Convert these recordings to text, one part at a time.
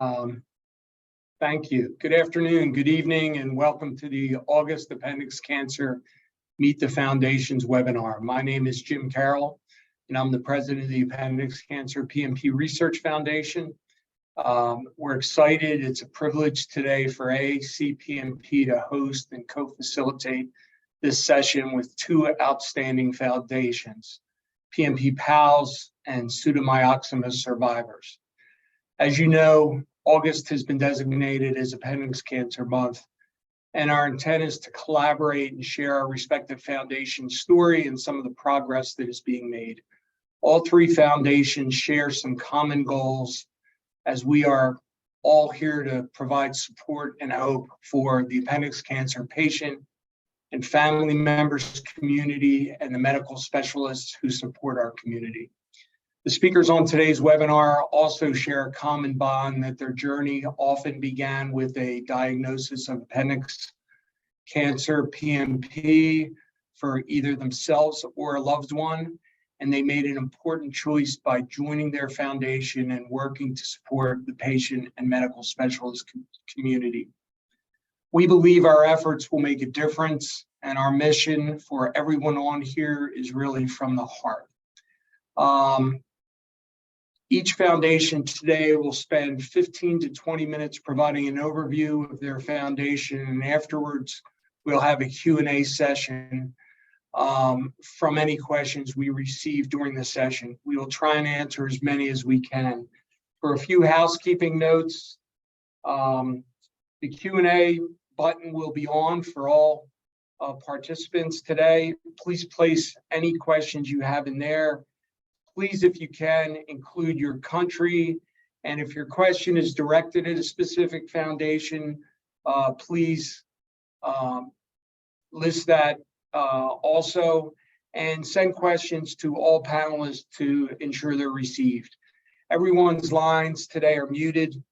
Um, Thank you. Good afternoon, good evening, and welcome to the August Appendix Cancer Meet the Foundations webinar. My name is Jim Carroll, and I'm the president of the Appendix Cancer PMP Research Foundation. We're excited. It's a privilege today for AAC-PMP to host and co-facilitate this session with two outstanding foundations, PMP Pals and Pseudomyxoma Survivors. As you know, August has been designated as Appendix Cancer Month, and our intent is to collaborate and share our respective foundation story and some of the progress that is being made. All three foundations share some common goals, as we are all here to provide support and hope for the appendix cancer patient and family members, community, and the medical specialists who support our community. The speakers on today's webinar also share a common bond that their journey often began with a diagnosis of appendix cancer, PMP, for either themselves or a loved one, and they made an important choice by joining their foundation and working to support the patient and medical specialist community. We believe our efforts will make a difference, and our mission for everyone on here is really from the heart. Each foundation today will spend 15 to 20 minutes providing an overview of their foundation, and afterwards we'll have a Q&A session from any questions we receive during the session. We will try and answer as many as we can. For a few housekeeping notes, the Q&A button will be on for all participants today. Please place any questions you have in there. Please, if you can, include your country, and if your question is directed at a specific foundation, please list that also, and send questions to all panelists to ensure they're received. Everyone's lines today are muted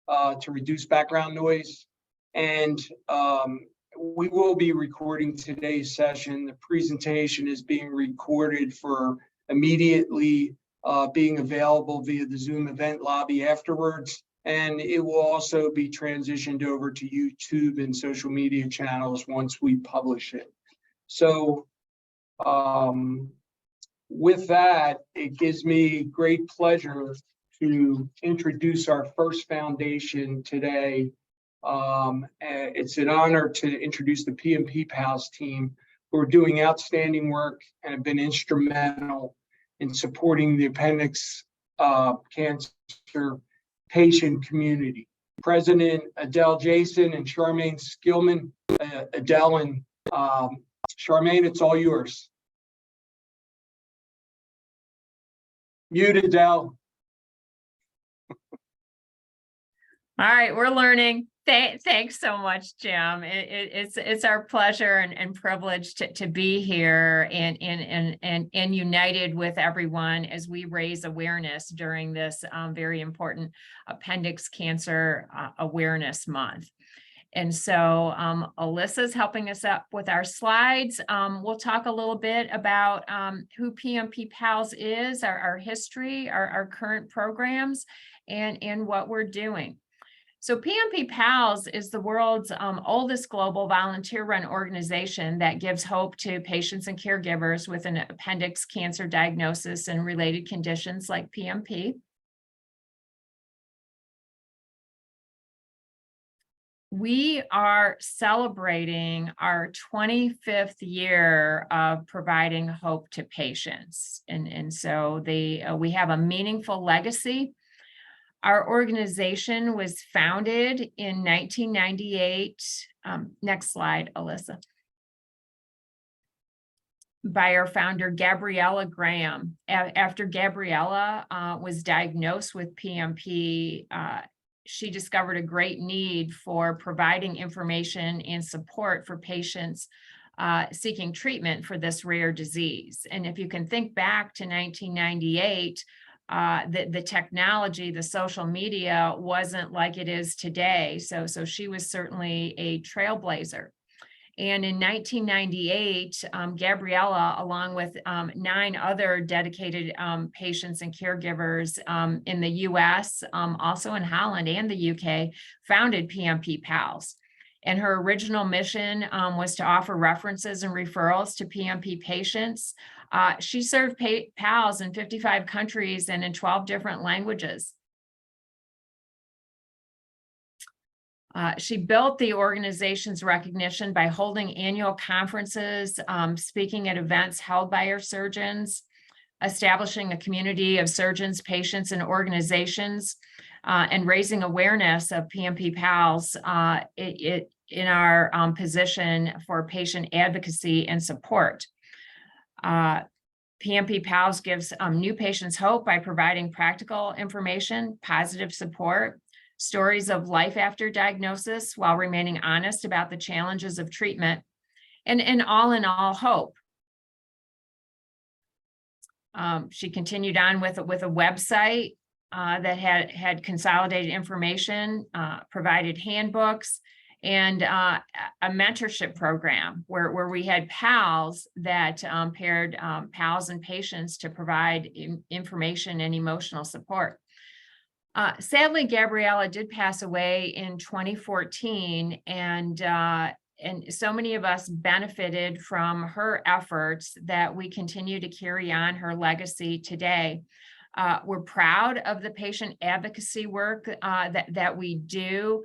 to reduce background noise, and we will be recording today's session. The presentation is being recorded for immediately being available via the Zoom event lobby afterwards, and it will also be transitioned over to YouTube and social media channels once we publish it. So with that, it gives me great pleasure to introduce our first foundation today. It's an honor to introduce the PMP Pals team, who are doing outstanding work and have been instrumental in supporting the appendix cancer patient community. President Adele Jason and Charmaine Skillman. Adele and Charmaine, it's all yours. Mute, Adele. All right, we're learning. Thanks so much, Jim. It's our pleasure and privilege to be here and united with everyone as we raise awareness during this very important Appendix Cancer Awareness Month. And so Alyssa's helping us up with our slides. We'll talk a little bit about who PMP Pals is, our history, our current programs, and what we're doing. So PMP Pals is the world's oldest global volunteer-run organization that gives hope to patients and caregivers with an appendix cancer diagnosis and related conditions like PMP. We are celebrating our 25th year of providing hope to patients. And so we have a meaningful legacy. Our organization was founded in 1998. Next slide, Alyssa. By our founder, Gabriella Graham. After Gabriella was diagnosed with PMP, she discovered a great need for providing information and support for patients seeking treatment for this rare disease. And if you can think back to 1998, the technology, the social media wasn't like it is today. So she was certainly a trailblazer. And in 1998, Gabriella, along with 9 other dedicated patients and caregivers in the US, also in Holland and the UK, founded PMP Pals. And her original mission was to offer references and referrals to PMP patients. She served PALs in 55 countries and in 12 different languages. She built the organization's recognition by holding annual conferences, speaking at events held by her surgeons, establishing a community of surgeons, patients, and organizations, and raising awareness of PMP Pals in our position for patient advocacy and support. PMP Pals gives new patients hope by providing practical information, positive support, stories of life after diagnosis while remaining honest about the challenges of treatment, and all in all, hope. She continued on with a website that had consolidated information, provided handbooks, and a mentorship program where we had pals that paired pals and patients to provide information and emotional support. Sadly, Gabriella did pass away in 2014, and so many of us benefited from her efforts that we continue to carry on her legacy today. We're proud of the patient advocacy work that we do,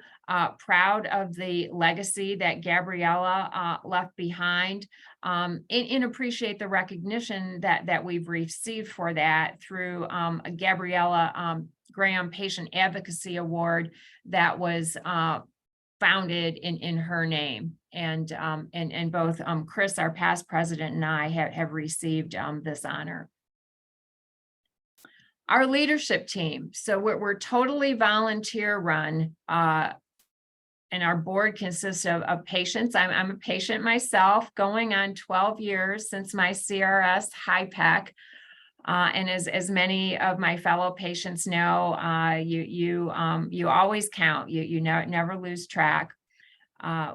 proud of the legacy that Gabriella left behind, and appreciate the recognition that we've received for that through a Gabriella Graham Patient Advocacy Award that was founded in her name. And both Chris, our past president, and I have received this honor. Our leadership team. So we're totally volunteer run, and our board consists of patients. I'm a patient myself, going on 12 years since my CRS HIPEC. And as many of my fellow patients know, you always count. You never lose track.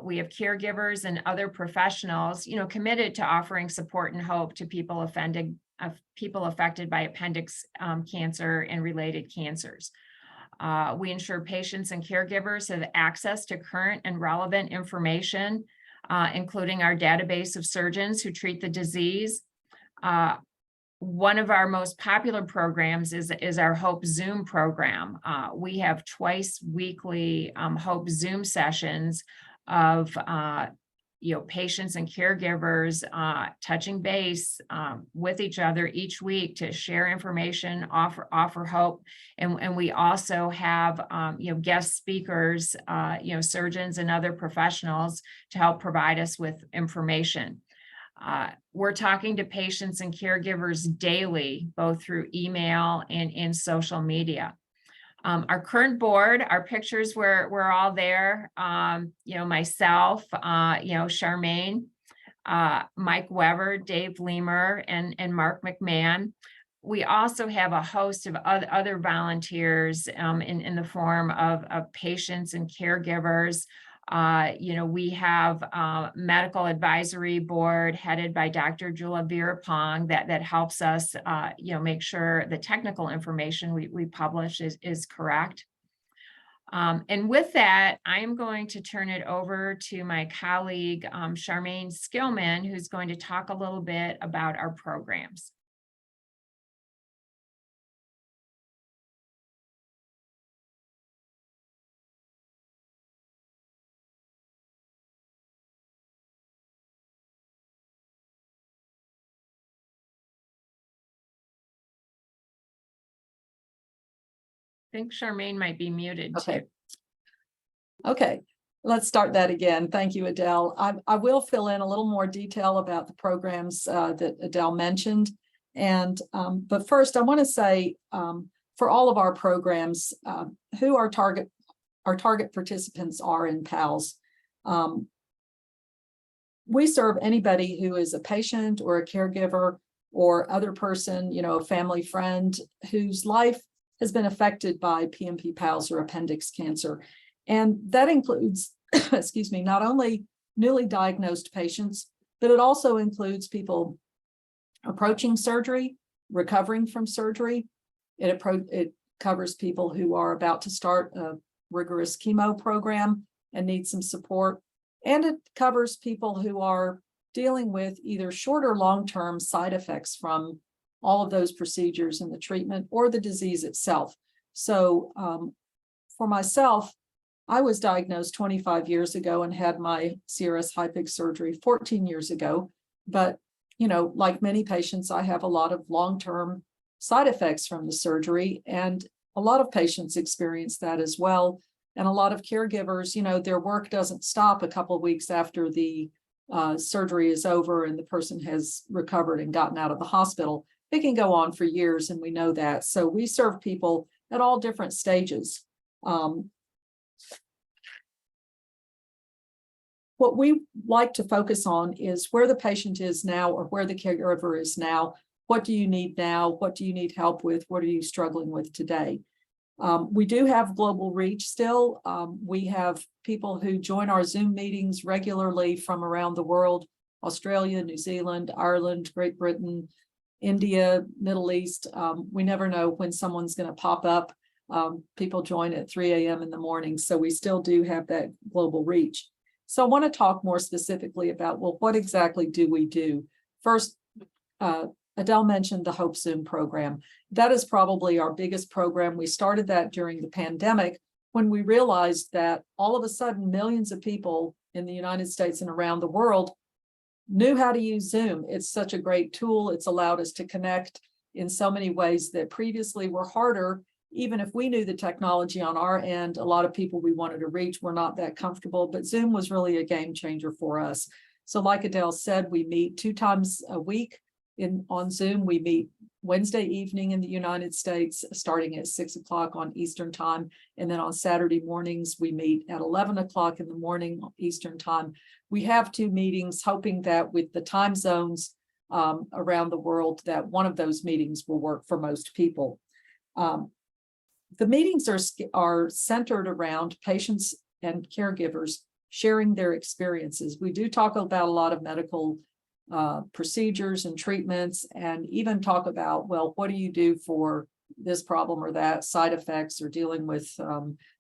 We have caregivers and other professionals, committed to offering support and hope to people affected by appendix cancer and related cancers. We ensure patients and caregivers have access to current and relevant information, including our database of surgeons who treat the disease. One of our most popular programs is our Hope Zoom program. We have twice weekly Hope Zoom sessions of patients and caregivers touching base with each other each week to share information, offer hope, and we also have guest speakers, surgeons and other professionals to help provide us with information. We're talking to patients and caregivers daily, both through email and in social media. Our current board, our pictures were all there. Myself, Charmaine, Mike Weber, Dave Lemer, and Mark McMahon. We also have a host of other volunteers in the form of patients and caregivers. We have a medical advisory board headed by Dr. Jula Virapong that helps us, make sure the technical information we publish is correct. And with that, I'm going to turn it over to my colleague, Charmaine Skillman, who's going to talk a little bit about our programs. I think Charmaine might be muted too. Okay, let's start that again. Thank you, Adele. I will fill in a little more detail about the programs that Adele mentioned. And but first, I want to say for all of our programs, who our target participants are in PALS. We serve anybody who is a patient or a caregiver or other person, a family friend whose life has been affected by PMP Pals or appendix cancer. And that includes, excuse me, not only newly diagnosed patients, but it also includes people approaching surgery, recovering from surgery. It covers people who are about to start a rigorous chemo program and need some support. And it covers people who are dealing with either short or long-term side effects from all of those procedures and the treatment or the disease itself. So for myself, I was diagnosed 25 years ago and had my CRS-HIPIC surgery 14 years ago. But, you know, like many patients, I have a lot of long-term side effects from the surgery, and a lot of patients experience that as well. And a lot of caregivers, you know, their work doesn't stop a couple of weeks after the surgery is over and the person has recovered and gotten out of the hospital. It can go on for years, and we know that. So we serve people at all different stages. What we like to focus on is where the patient is now or where the caregiver is now. What do you need now? What do you need help with? What are you struggling with today? We do have global reach still. We have people who join our Zoom meetings regularly from around the world: Australia, New Zealand, Ireland, Great Britain, India, Middle East. We never know when someone's going to pop up. People join at 3 a.m. in the morning, so we still do have that global reach. So I want to talk more specifically about, well, what exactly do we do? First, Adele mentioned the Hope Zoom program. That is probably our biggest program. We started that during the pandemic when we realized that all of a sudden millions of people in the United States and around the world knew how to use Zoom. It's such a great tool. It's allowed us to connect in so many ways that previously were harder. Even if we knew the technology on our end, a lot of people we wanted to reach were not that comfortable, but Zoom was really a game changer for us. So like Adele said, we meet 2 times a week on Zoom. We meet Wednesday evening in the United States, starting at 6 o'clock on Eastern time. And then on Saturday mornings, we meet at 11 o'clock in the morning Eastern time. We have 2 meetings, hoping that with the time zones around the world, that one of those meetings will work for most people. The meetings are centered around patients and caregivers sharing their experiences. We do talk about a lot of medical procedures and treatments, and even talk about, well, what do you do for this problem or that, side effects, or dealing with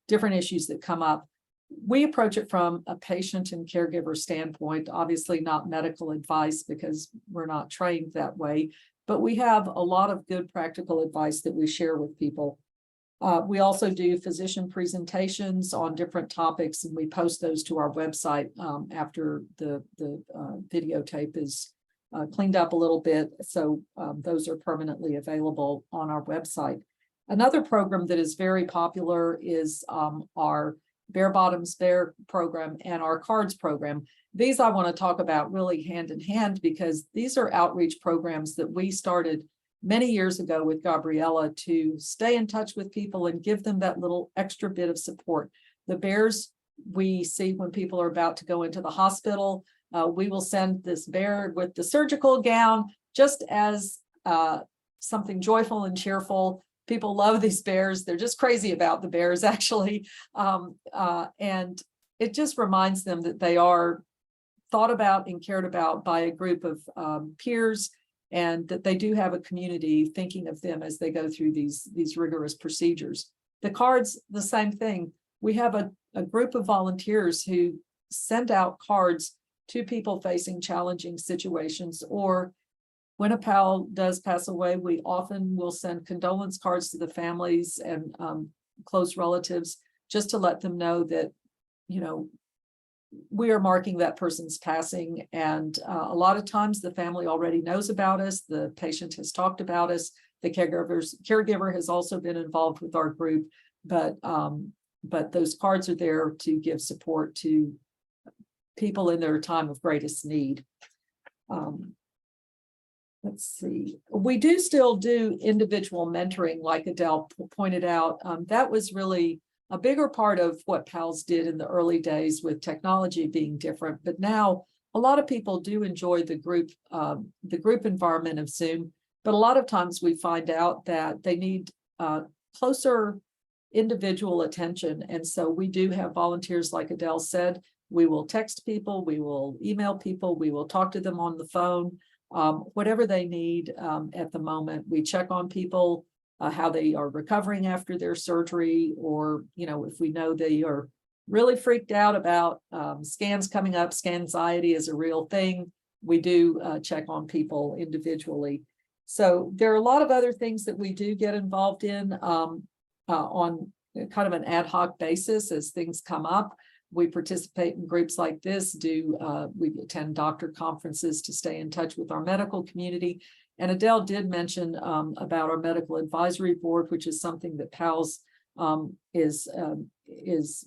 different issues that come up. We approach it from a patient and caregiver standpoint, obviously not medical advice because we're not trained that way, but we have a lot of good practical advice that we share with people. We also do physician presentations on different topics, and we post those to our website after the videotape is cleaned up a little bit. So those are permanently available on our website. Another program that is very popular is our Bare Bottoms Bear program and our cards program. These I want to talk about really hand in hand because these are outreach programs that we started many years ago with Gabriella to stay in touch with people and give them that little extra bit of support. The bears we see when people are about to go into the hospital, we will send this bear with the surgical gown just as something joyful and cheerful. People love these bears. They're just crazy about the bears, actually. And it just reminds them that they are thought about and cared about by a group of peers, and that they do have a community thinking of them as they go through these rigorous procedures. The cards, the same thing. We have a group of volunteers who send out cards to people facing challenging situations, or when a pal does pass away, we often will send condolence cards to the families and close relatives just to let them know that, you know, we are marking that person's passing. And a lot of times the family already knows about us. The patient has talked about us. The caregiver has also been involved with our group, but those cards are there to give support to people in their time of greatest need. Let's see. We do still do individual mentoring, like Adele pointed out. That was really a bigger part of what PALS did in the early days with technology being different. But now a lot of people do enjoy the group environment of Zoom. But a lot of times we find out that they need closer individual attention. And so we do have volunteers, like Adele said. We will text people, we will email people, we will talk to them on the phone, whatever they need at the moment. We check on people, how they are recovering after their surgery, or, if we know they are really freaked out about scans coming up, scan anxiety is a real thing. We do check on people individually. So there are a lot of other things that we do get involved in on kind of an ad hoc basis as things come up. We participate in groups like this, we attend doctor conferences to stay in touch with our medical community. And Adele did mention about our medical advisory board, which is something that PALS is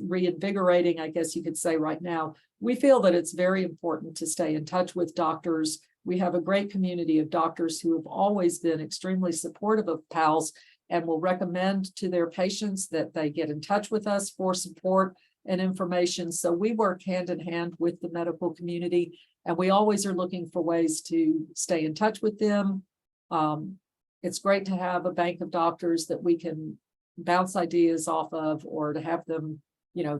reinvigorating, I guess you could say right now. We feel that it's very important to stay in touch with doctors. We have a great community of doctors who have always been extremely supportive of PALS and will recommend to their patients that they get in touch with us for support and information. So we work hand in hand with the medical community, and we always are looking for ways to stay in touch with them. It's great to have a bank of doctors that we can bounce ideas off of, or to have them,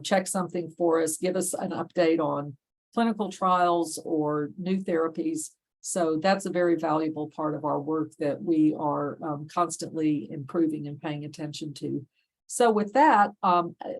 check something for us, give us an update on clinical trials or new therapies. So that's a very valuable part of our work that we are constantly improving and paying attention to. So with that,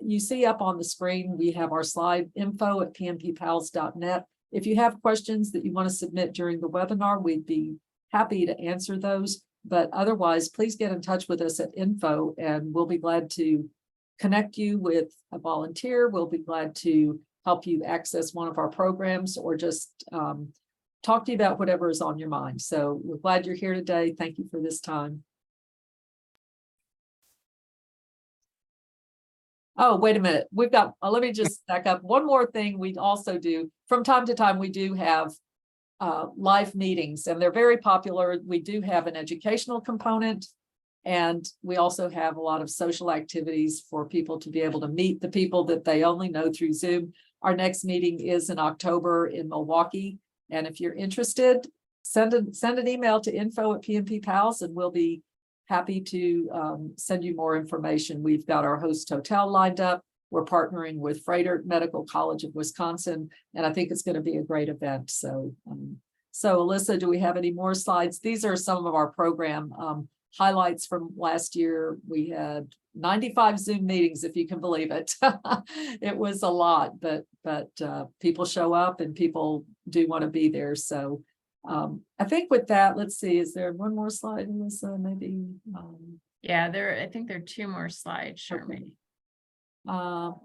you see up on the screen, we have our slide info@pmppals.net. If you have questions that you want to submit during the webinar, we'd be happy to answer those. But otherwise, please get in touch with us at info, and we'll be glad to connect you with a volunteer. We'll be glad to help you access one of our programs, or just talk to you about whatever is on your mind. So we're glad you're here today. Thank you for this time. Oh, wait a minute. We've got, let me just back up. One more thing we also do from time to time, we do have live meetings, and they're very popular. We do have an educational component, and we also have a lot of social activities for people to be able to meet the people that they only know through Zoom. Our next meeting is in October in Milwaukee. And if you're interested, send an email to info@PMP Pals, and we'll be happy to send you more information. We've got our host hotel lined up. We're partnering with Froedtert Medical College of Wisconsin, and I think it's going to be a great event. So, Alyssa, do we have any more slides? These are some of our program highlights from last year. We had 95 Zoom meetings, if you can believe it. It was a lot, but people show up and people do want to be there. So I think with that, let's see, is there one more slide, Alyssa? Maybe. Yeah, I think there are two more slides, Charmaine. Okay.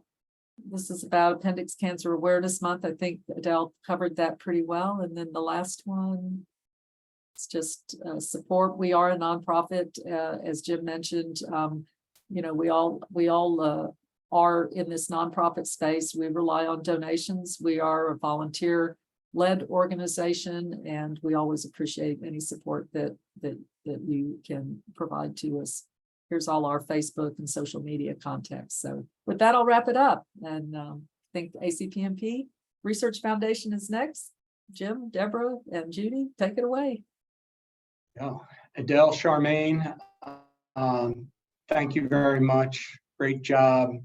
This is about Appendix Cancer Awareness Month. I think Adele covered that pretty well. And then the last one, it's just support. We are a nonprofit, as Jim mentioned. We all are in this nonprofit space. We rely on donations. We are a volunteer-led organization, and we always appreciate any support that you can provide to us. Here's all our Facebook and social media contacts. So with that, I'll wrap it up. And I think ACPMP Research Foundation is next. Jim, Deborah, and Judy, take it away. Yeah, Adele, Charmaine, thank you very much. Great job.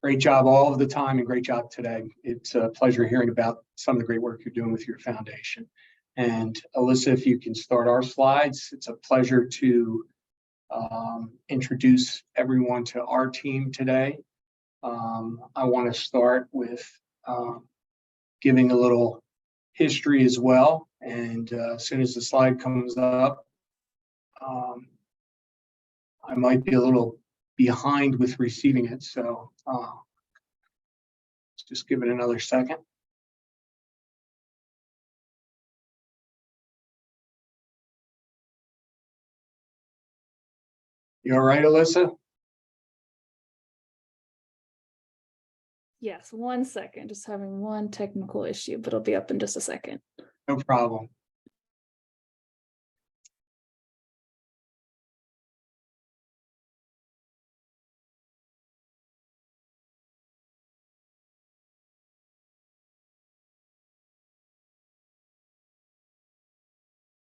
Great job all of the time, and great job today. It's a pleasure hearing about some of the great work you're doing with your foundation. And Alyssa, if you can start our slides, it's a pleasure to introduce everyone to our team today. I want to start with giving a little history as well. And as soon as the slide comes up, I might be a little behind with receiving it. So let's just give it another second. You all right, Alyssa? Yes, 1 second. Just having one technical issue, but it'll be up in just a second. No problem.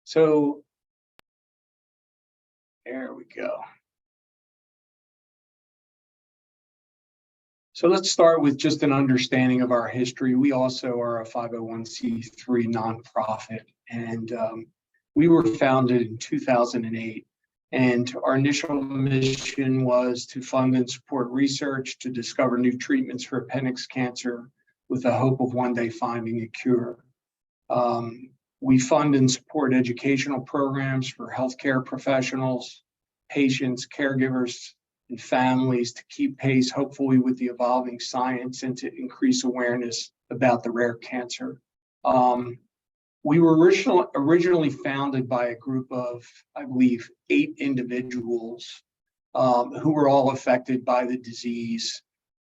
So there we go. So let's start with just an understanding of our history. We also are a 501c3 nonprofit, and we were founded in 2008. And our initial mission was to fund and support research to discover new treatments for appendix cancer with the hope of one day finding a cure. We fund and support educational programs for healthcare professionals, patients, caregivers, and families to keep pace, hopefully, with the evolving science and to increase awareness about the rare cancer. We were originally founded by a group of, I believe, 8 individuals who were all affected by the disease.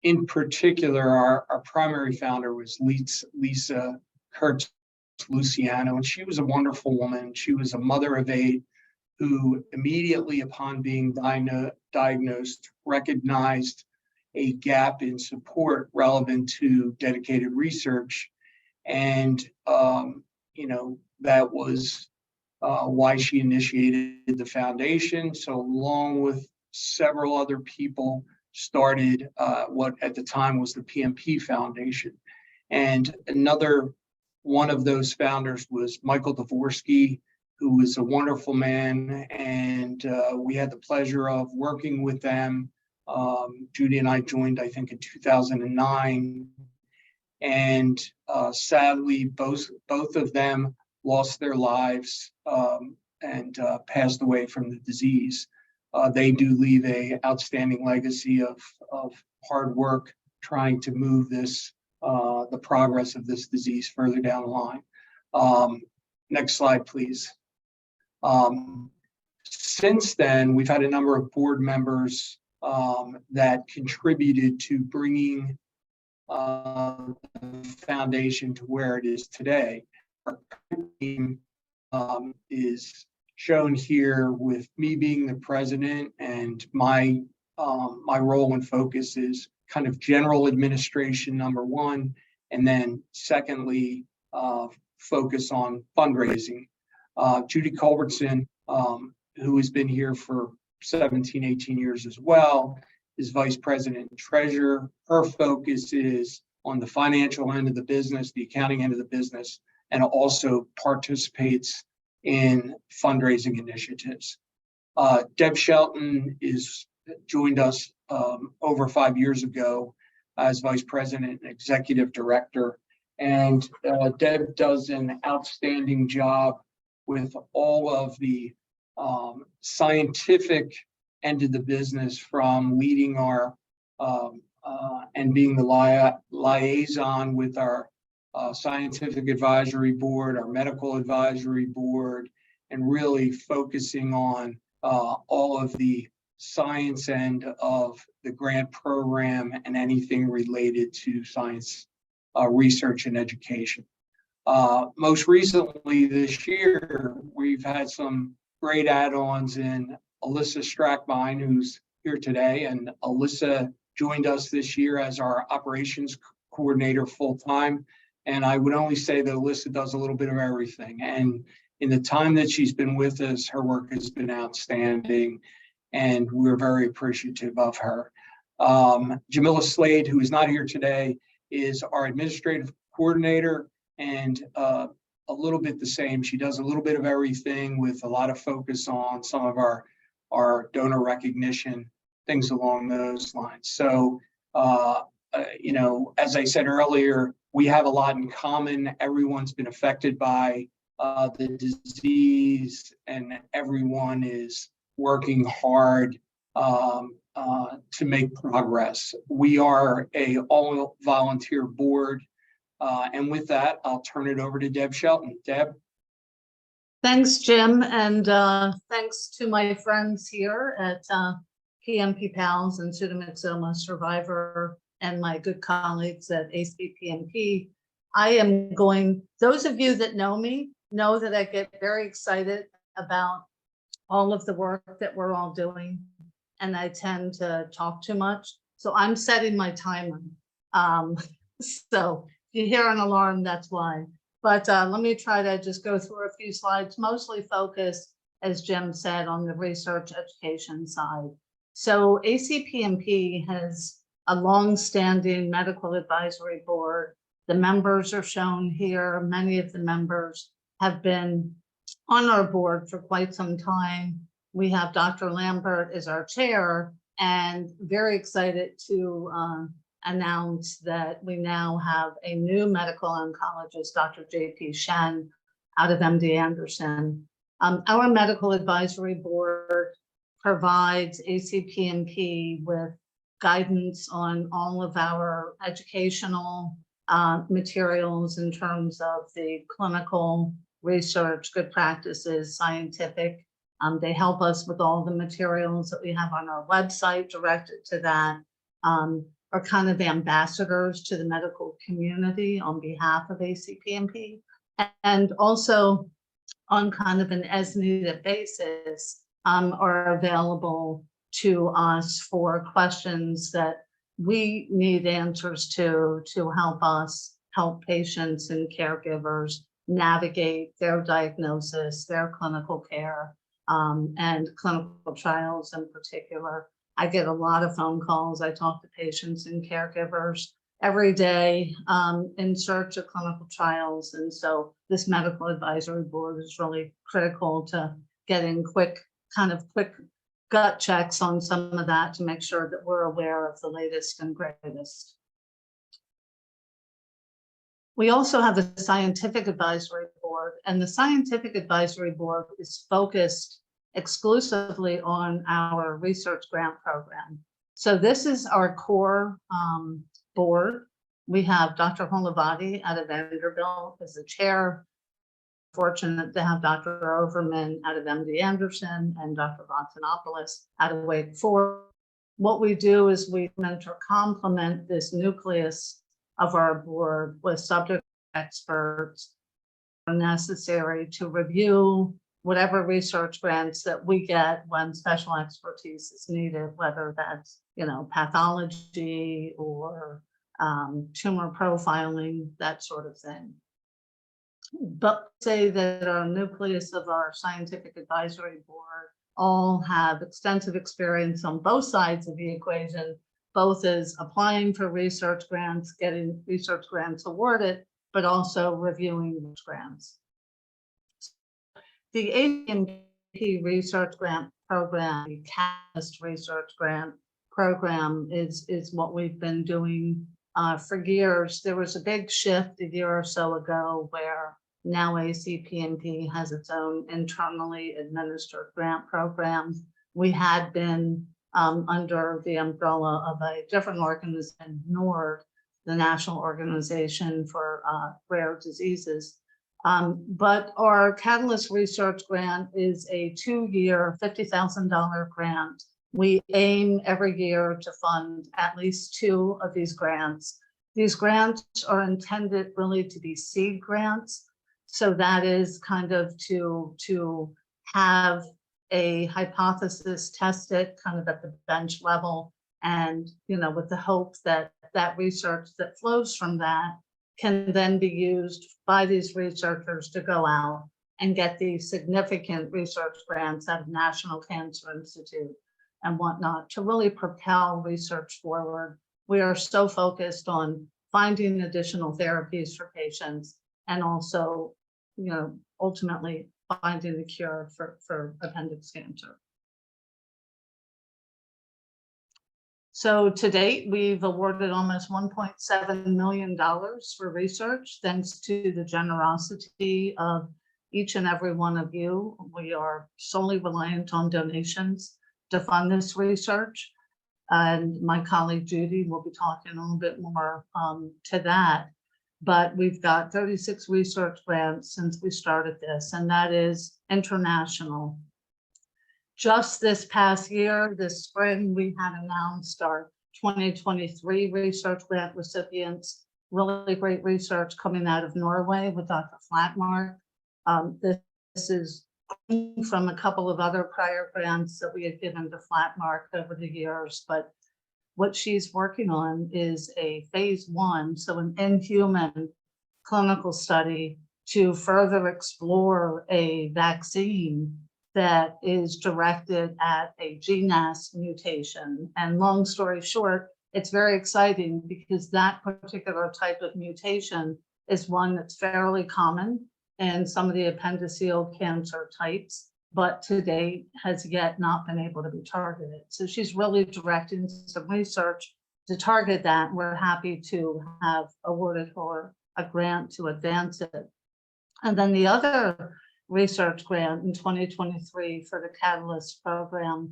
In particular, our primary founder was Lisa Kurtz Luciano, and she was a wonderful woman. She was a mother of 8 who immediately upon being diagnosed recognized a gap in support relevant to dedicated research. And, that was why she initiated the foundation. So along with several other people, started what at the time was the PMP Foundation. And another one of those founders was Michael Dvorsky, who was a wonderful man, and we had the pleasure of working with them. Judy and I joined, I think, in 2009, and sadly, both of them lost their lives and passed away from the disease. They do leave an outstanding legacy of hard work trying to move the progress of this disease further down the line. Next slide, please. Since then, we've had a number of board members that contributed to bringing the foundation to where it is today. Our team is shown here with me being the president, and my role and focus is kind of general administration, number one, and then secondly, focus on fundraising. Judy Culbertson, who has been here for 17, 18 years as well, is vice president and treasurer. Her focus is on the financial end of the business, the accounting end of the business, and also participates in fundraising initiatives. Deb Shelton joined us over 5 years ago as vice president and executive director. And Deb does an outstanding job with all of the scientific end of the business, from leading our and being the liaison with our scientific advisory board, our medical advisory board, and really focusing on all of the science end of the grant program and anything related to science research and education. Most recently this year, we've had some great add-ons in Alyssa Strackbine, who's here today, and Alyssa joined us this year as our operations coordinator full-time. And I would only say that Alyssa does a little bit of everything. And in the time that she's been with us, her work has been outstanding, and we're very appreciative of her. Jamila Slade, who is not here today, is our administrative coordinator, and a little bit the same. She does a little bit of everything with a lot of focus on some of our donor recognition, things along those lines. So, as I said earlier, we have a lot in common. Everyone's been affected by the disease, and everyone is working hard to make progress. We are a all volunteer board. And with that, I'll turn it over to Deb Shelton. Deb. Thanks, Jim, and thanks to my friends here at PMP Pals and Pseudomyxoma Survivor, and my good colleagues at ACPMP. Those of you that know me know that I get very excited about all of the work that we're all doing, and I tend to talk too much. So I'm setting my timer. So if you hear an alarm, that's why. But let me try to just go through a few slides, mostly focused, as Jim said, on the research education side. So ACPMP has a long-standing medical advisory board. The members are shown here. Many of the members have been on our board for quite some time. We have Dr. Lambert as our chair, and very excited to announce that we now have a new medical oncologist, Dr. J.P. Shen, out of MD Anderson. Our medical advisory board provides ACPMP with guidance on all of our educational materials in terms of the clinical research, good practices, scientific. They help us with all the materials that we have on our website directed to that, are kind of ambassadors to the medical community on behalf of ACPMP, and also on kind of an as-needed basis are available to us for questions that we need answers to help us help patients and caregivers navigate their diagnosis, their clinical care, and clinical trials in particular. I get a lot of phone calls. I talk to patients and caregivers every day in search of clinical trials. And so this medical advisory board is really critical to getting quick gut checks on some of that to make sure that we're aware of the latest and greatest. We also have the scientific advisory board, and the scientific advisory board is focused exclusively on our research grant program. So this is our core board. We have Dr. Holavati out of Vanderbilt as the chair. Fortunate to have Dr. Overman out of MD Anderson and Dr. Vantanopoulos out of Wake Forest. What we do is we mentor complement this nucleus of our board with subject experts necessary to review whatever research grants that we get when special expertise is needed, whether that's, pathology or tumor profiling, that sort of thing. But say that our nucleus of our scientific advisory board all have extensive experience on both sides of the equation, both as applying for research grants, getting research grants awarded, but also reviewing those grants. The PMP Research Grant Program, the CAST Research Grant Program is what we've been doing for years. There was a big shift a year or so ago where now ACPMP has its own internally administered grant program. We had been under the umbrella of a different organization, NORD, the National Organization for Rare Diseases. But our Catalyst Research Grant is a 2-year, $50,000 grant. We aim every year to fund at least 2 of these grants. These grants are intended really to be seed grants. So that is kind of to have a hypothesis tested kind of at the bench level, and with the hope that that research that flows from that can then be used by these researchers to go out and get these significant research grants out of National Cancer Institute and whatnot to really propel research forward. We are so focused on finding additional therapies for patients and also, ultimately finding the cure for appendix cancer. So to date, we've awarded almost $1.7 million for research, thanks to the generosity of each and every one of you. We are solely reliant on donations to fund this research. And my colleague Judy will be talking a little bit more to that. But we've got 36 research grants since we started this, and that is international. Just this past year, this spring, we had announced our 2023 research grant recipients. Really great research coming out of Norway with Dr. Flatmark. This is from a couple of other prior grants that we had given to Flatmark over the years, but what she's working on is a phase 1, so an in-human clinical study to further explore a vaccine that is directed at a GNAS mutation. And long story short, it's very exciting because that particular type of mutation is one that's fairly common in some of the appendiceal cancer types, but to date has yet not been able to be targeted. So she's really directing some research to target that. We're happy to have awarded her a grant to advance it. And then the other research grant in 2023 for the Catalyst program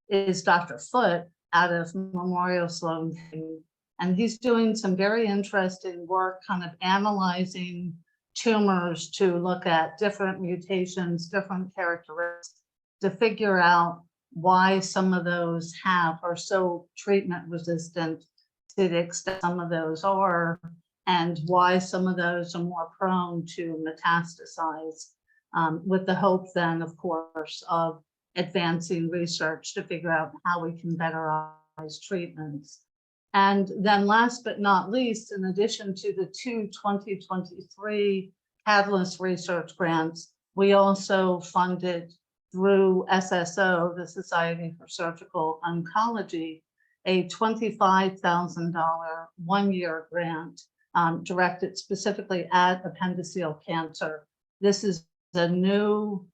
is Dr. Foote out of Memorial Sloan Kettering. And he's doing some very interesting work kind of analyzing tumors to look at different mutations, different characteristics, to figure out why some of those are so treatment resistant to the extent some of those are, and why some of those are more prone to metastasize, with the hope then, of course, of advancing research to figure out how we can betterize treatments. And then last but not least, in addition to the two 2023 Catalyst research grants, we also funded through SSO, the Society for Surgical Oncology, a $25,000 one-year grant directed specifically at appendiceal cancer. This is a new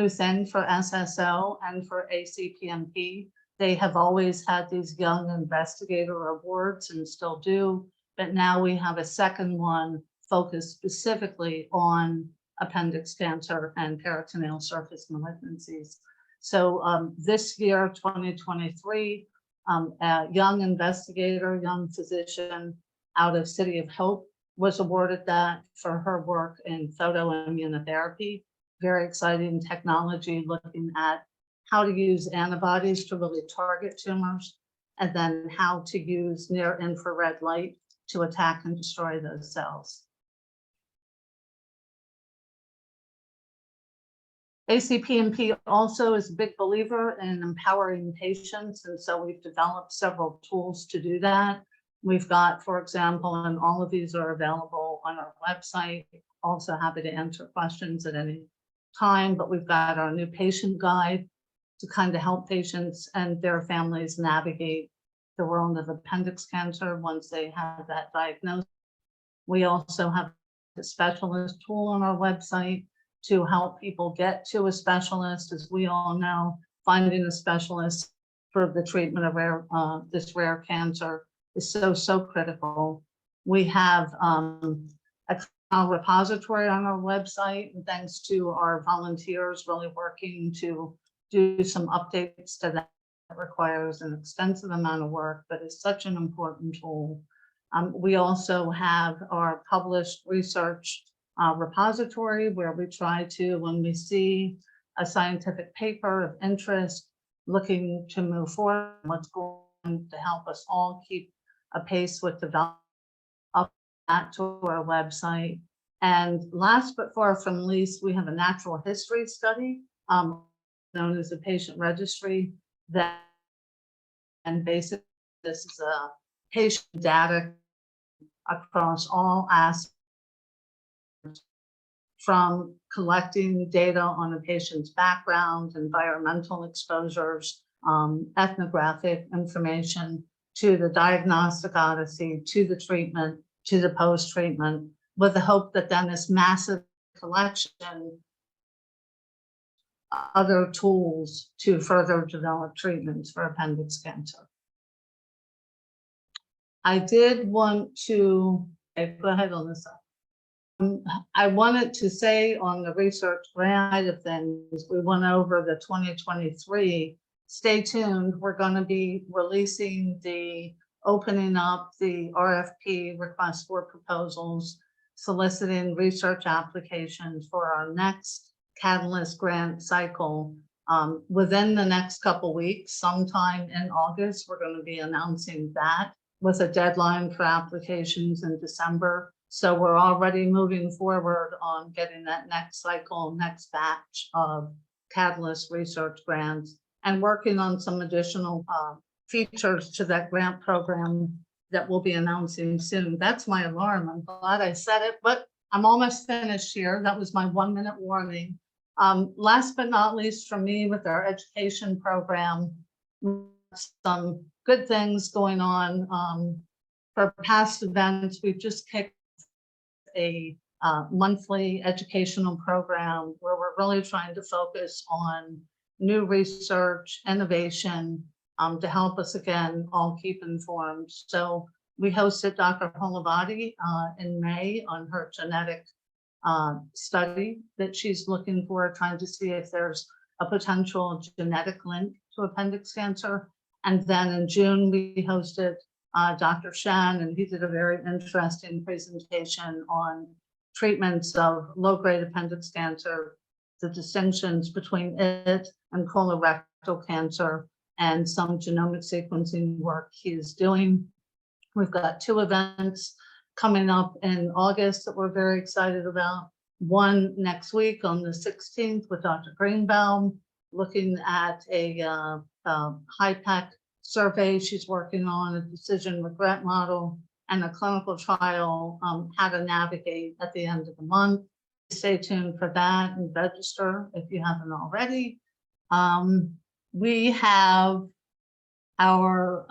thing for SSO and for ACPMP. They have always had these young investigator awards and still do, but now we have a second one focused specifically on appendix cancer and peritoneal surface malignancies. So this year, 2023, a young investigator, young physician out of City of Hope was awarded that for her work in photoimmunotherapy. Very exciting technology looking at how to use antibodies to really target tumors, and then how to use near infrared light to attack and destroy those cells. ACPMP also is a big believer in empowering patients, and so we've developed several tools to do that. We've got, for example, and all of these are available on our website. Also happy to answer questions at any time, but we've got our new patient guide to kind of help patients and their families navigate the world of appendix cancer once they have that diagnosis. We also have a specialist tool on our website to help people get to a specialist. As we all know, finding a specialist for the treatment of this rare cancer is so critical. We have a repository on our website, and thanks to our volunteers really working to do some updates to that. It requires an extensive amount of work, but it's such an important tool. We also have our published research repository, where we try to, when we see a scientific paper of interest, looking to move forward, what's going to help us all keep a pace with development, up that to our website. And last but far from least, we have a natural history study known as the patient registry, that, and basically this is a patient data across all aspects, from collecting data on a patient's background, environmental exposures, ethnographic information, to the diagnostic odyssey, to the treatment, to the post-treatment, with the hope that then this massive collection, other tools to further develop treatments for appendix cancer. I did want to, go ahead, Alyssa. I wanted to say on the research grant side of things, we went over the 2023. Stay tuned. We're going to be releasing opening up the RFP, request for proposals, soliciting research applications for our next Catalyst grant cycle. Within the next couple weeks, sometime in August, we're going to be announcing that, with a deadline for applications in December. So we're already moving forward on getting that next cycle, next batch of Catalyst research grants, and working on some additional features to that grant program that we'll be announcing soon. That's my alarm. I'm glad I said it, but I'm almost finished here. That was my 1-minute warning. Last but not least for me, with our education program, some good things going on. For past events, we've just kicked a monthly educational program where we're really trying to focus on new research, innovation, to help us again all keep informed. So we hosted Dr. Holavati in May on her genetic study that she's looking for, trying to see if there's a potential genetic link to appendix cancer. And then in June, we hosted Dr. Shen, and he did a very interesting presentation on treatments of low-grade appendix cancer, the distinctions between it and colorectal cancer, and some genomic sequencing work he is doing. We've got 2 events coming up in August that we're very excited about. One next week on the 16th with Dr. Greenbaum, looking at a high-tech survey she's working on, a decision regret model, and a clinical trial, how to navigate at the end of the month. Stay tuned for that and register if you haven't already. We have our,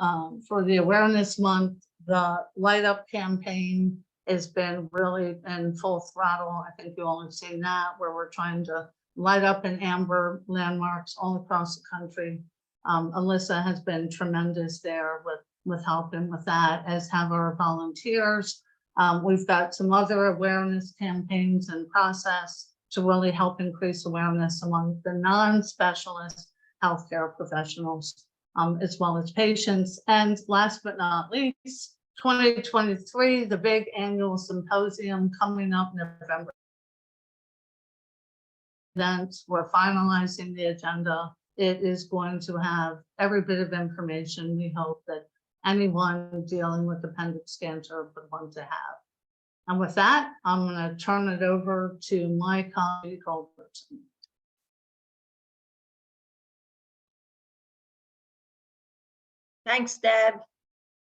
for the awareness month, the Light Up campaign has been really in full throttle. I think you all have seen that, where we're trying to light up in amber landmarks all across the country. Alyssa has been tremendous there with helping with that, as have our volunteers. We've got some other awareness campaigns in process to really help increase awareness among the non-specialist healthcare professionals, as well as patients. And last but not least, 2023, the big annual symposium coming up November. We're finalizing the agenda. It is going to have every bit of information we hope that anyone dealing with appendix cancer would want to have. And with that, I'm going to turn it over to my colleague, Culbertson. Thanks, Deb.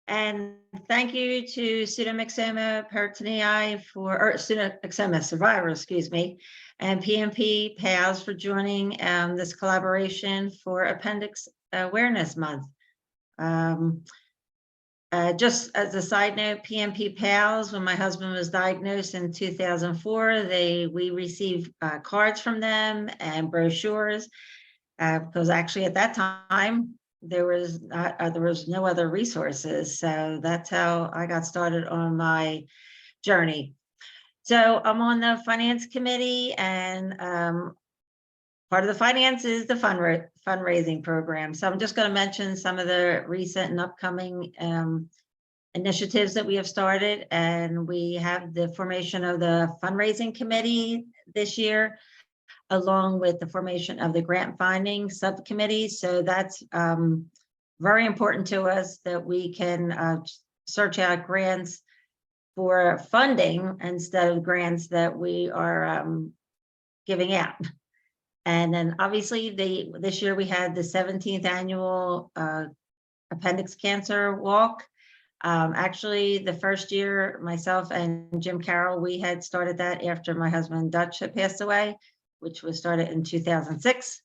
And thank you to Pseudomyxoma peritoneae or Pseudomyxoma Survivor, excuse me, and PMP Pals for joining this collaboration for Appendix Awareness Month. Just as a side note, PMP Pals, when my husband was diagnosed in 2004, we received cards from them and brochures, because actually at that time, there was no other resources. So that's how I got started on my journey. So I'm on the finance committee, and part of the finance is the fundraising program. So I'm just going to mention some of the recent and upcoming initiatives that we have started. And we have the formation of the fundraising committee this year, along with the formation of the grant finding subcommittee. So that's very important to us, that we can search out grants for funding instead of grants that we are giving out. And then obviously this year we had the 17th annual appendix cancer walk. Actually, the first year, myself and Jim Carroll, we had started that after my husband Dutch had passed away, which was started in 2006.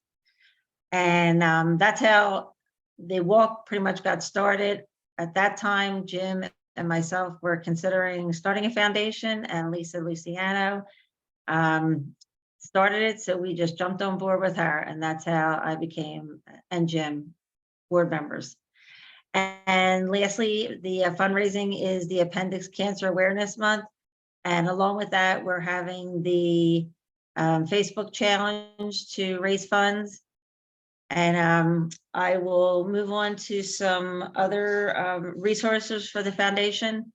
And that's how the walk pretty much got started. At that time, Jim and myself were considering starting a foundation, and Lisa Luciano started it. So we just jumped on board with her, and that's how I became, and Jim, board members. And lastly, the fundraising is the Appendix Cancer Awareness Month. And along with that, we're having the Facebook challenge to raise funds. And I will move on to some other resources for the foundation.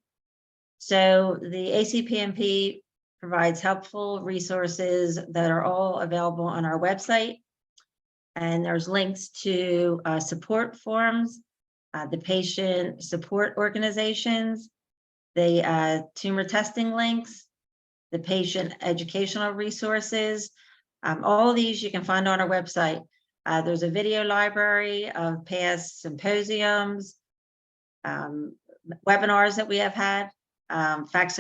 So the ACPMP provides helpful resources that are all available on our website. And there's links to support forums, the patient support organizations, the tumor testing links, the patient educational resources. All of these you can find on our website. There's a video library of past symposiums, webinars that we have had, facts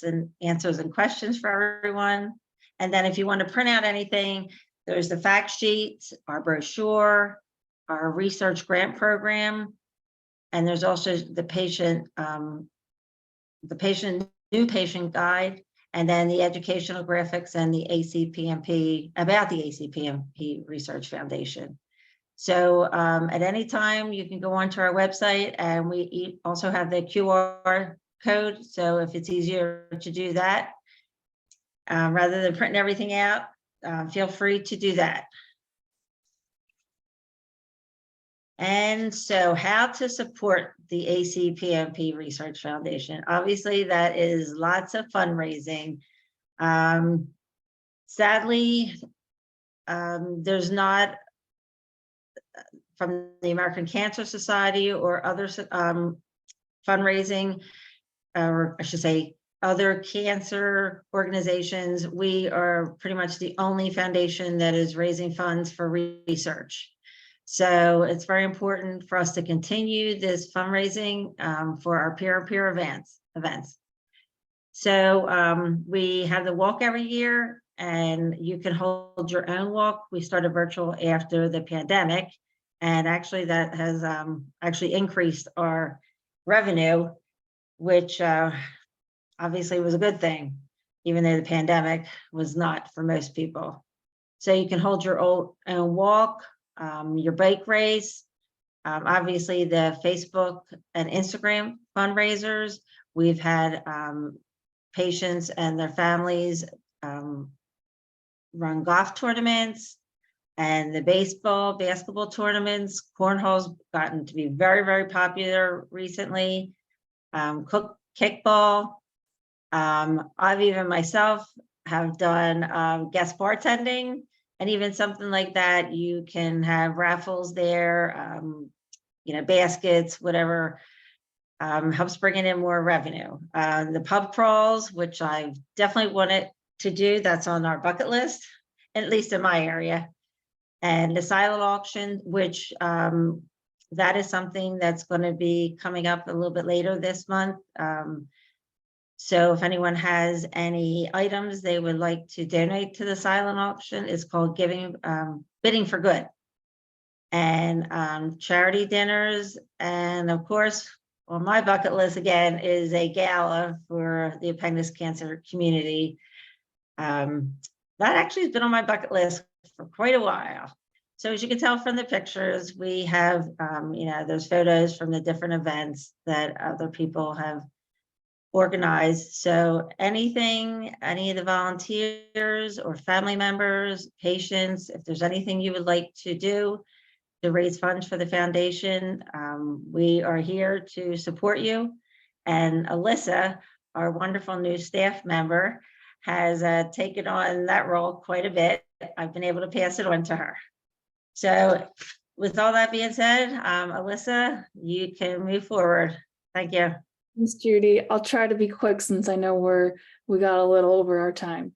and answers and questions for everyone. And then if you want to print out anything, there's the fact sheets, our brochure, our research grant program, And there's also the new patient guide, and then the educational graphics and the ACPMP, about the ACPMP Research Foundation. So at any time, you can go onto our website, and we also have the QR code. So if it's easier to do that, rather than printing everything out, feel free to do that. And so how to support the ACPMP Research Foundation. Obviously, that is lots of fundraising. Sadly, there's not, from the American Cancer Society or other fundraising, or I should say, other cancer organizations, we are pretty much the only foundation that is raising funds for research. So it's very important for us to continue this fundraising for our peer-to-peer events. So we have the walk every year, and you can hold your own walk. We started virtual after the pandemic, and actually that has actually increased our revenue, which obviously was a good thing, even though the pandemic was not for most people. So you can hold your own walk, your bike race, obviously the Facebook and Instagram fundraisers. We've had patients and their families run golf tournaments, and the basketball tournaments. Cornhole's gotten to be very, very popular recently. Kickball. I've even myself have done guest bartending, and even something like that, you can have raffles there, baskets, whatever, helps bringing in more revenue. The pub crawls, which I've definitely wanted to do, that's on our bucket list, at least in my area. And the silent auction, which that is something that's going to be coming up a little bit later this month. So if anyone has any items they would like to donate to the silent auction, it's called Bidding for Good. And charity dinners. And of course, on my bucket list again is a gala for the appendix cancer community. That actually has been on my bucket list for quite a while. So as you can tell from the pictures, we have, those photos from the different events that other people have organized. So any of the volunteers or family members, patients, if there's anything you would like to do to raise funds for the foundation, we are here to support you. And Alyssa, our wonderful new staff member, has taken on that role quite a bit. I've been able to pass it on to her. So with all that being said, Alyssa, you can move forward. Thank you. Thanks, Judy. I'll try to be quick since I know we got a little over our time.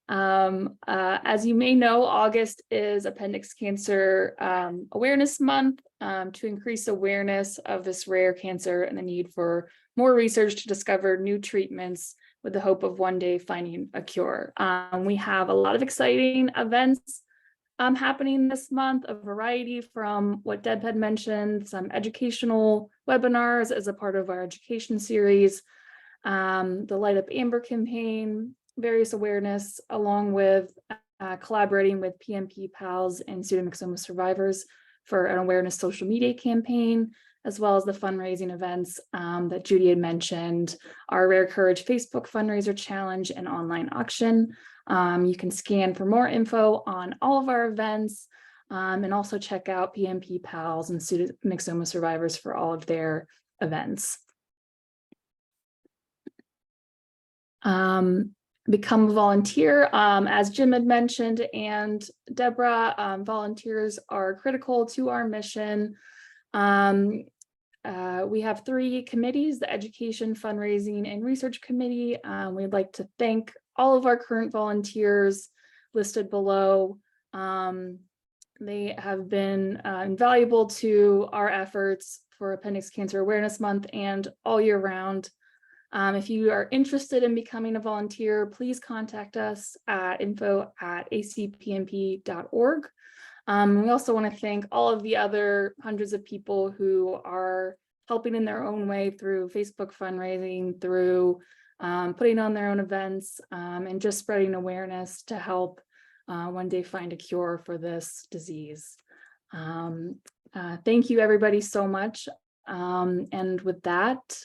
As you may know, August is Appendix Cancer Awareness Month, to increase awareness of this rare cancer and the need for more research to discover new treatments with the hope of one day finding a cure. We have a lot of exciting events happening this month, a variety from what Deb had mentioned, some educational webinars as a part of our education series, the Light Up Amber campaign, various awareness, along with collaborating with PMP Pals and Pseudomyxoma Survivors for an awareness social media campaign, as well as the fundraising events that Judy had mentioned, our Rare Courage Facebook fundraiser challenge and online auction. You can scan for more info on all of our events, and also check out PMP Pals and Pseudomyxoma Survivors for all of their events. Become a volunteer. As Jim had mentioned, and Deborah, volunteers are critical to our mission. We have 3 committees, the Education, Fundraising, and Research Committee. We'd like to thank all of our current volunteers listed below. They have been invaluable to our efforts for Appendix Cancer Awareness Month and all year round. If you are interested in becoming a volunteer, please contact us at info@acpmp.org. We also want to thank all of the other hundreds of people who are helping in their own way through Facebook fundraising, through putting on their own events, and just spreading awareness to help one day find a cure for this disease. Thank you everybody so much. And with that,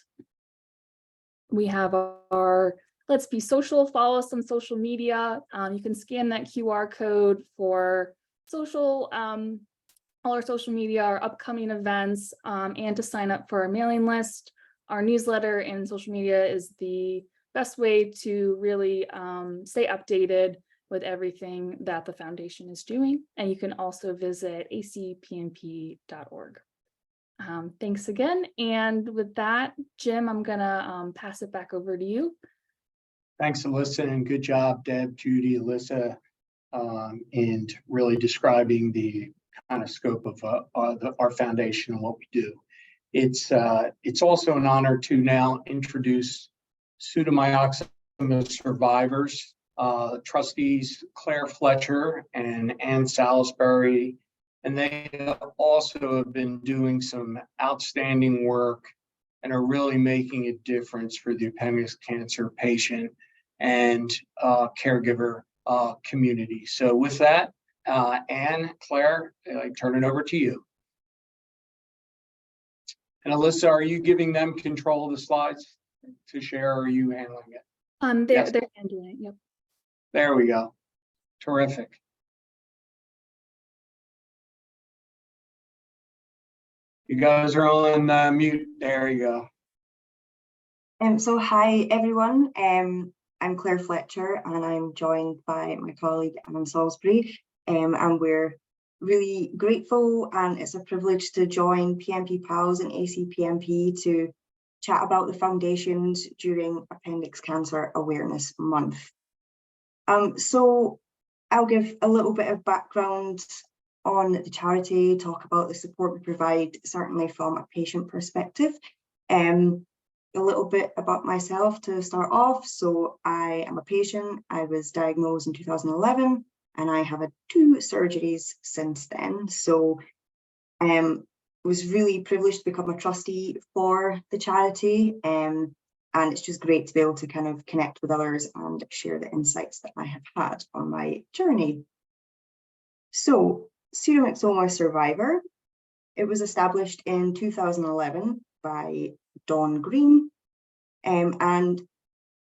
we have our Let's Be Social. Follow us on social media. You can scan that QR code for social, all our social media, our upcoming events, and to sign up for our mailing list. Our newsletter and social media is the best way to really stay updated with everything that the foundation is doing. And you can also visit acpmp.org. Thanks again. And with that, Jim, I'm gonna pass it back over to you. Thanks, Alyssa, and good job, Deb, Judy, Alyssa, and really describing the kind of scope of our foundation and what we do. It's also an honor to now introduce Pseudomyxoma survivors, trustees Claire Fletcher and Ann Salisbury, and they also have been doing some outstanding work and are really making a difference for the appendix cancer patient and caregiver community. So with that, Ann, Claire, I turn it over to you. And Alyssa, are you giving them control of the slides to share, or are you handling it? They're handling it, yep. There we go. Terrific. You guys are on mute. There you go. So hi everyone, I'm Claire Fletcher and I'm joined by my colleague Ann Salisbury, and we're really grateful and it's a privilege to join PMP Pals and ACPMP to chat about the foundations during Appendix Cancer Awareness Month. So I'll give a little bit of background on the charity, talk about the support we provide, certainly from a patient perspective. A little bit about myself to start off. So I am a patient. I was diagnosed in 2011 and I have had 2 surgeries since then. So was really privileged to become a trustee for the charity. And it's just great to be able to kind of connect with others and share the insights that I have had on my journey. So Pseudomyxoma Survivor, it was established in 2011 by Dawn Green, and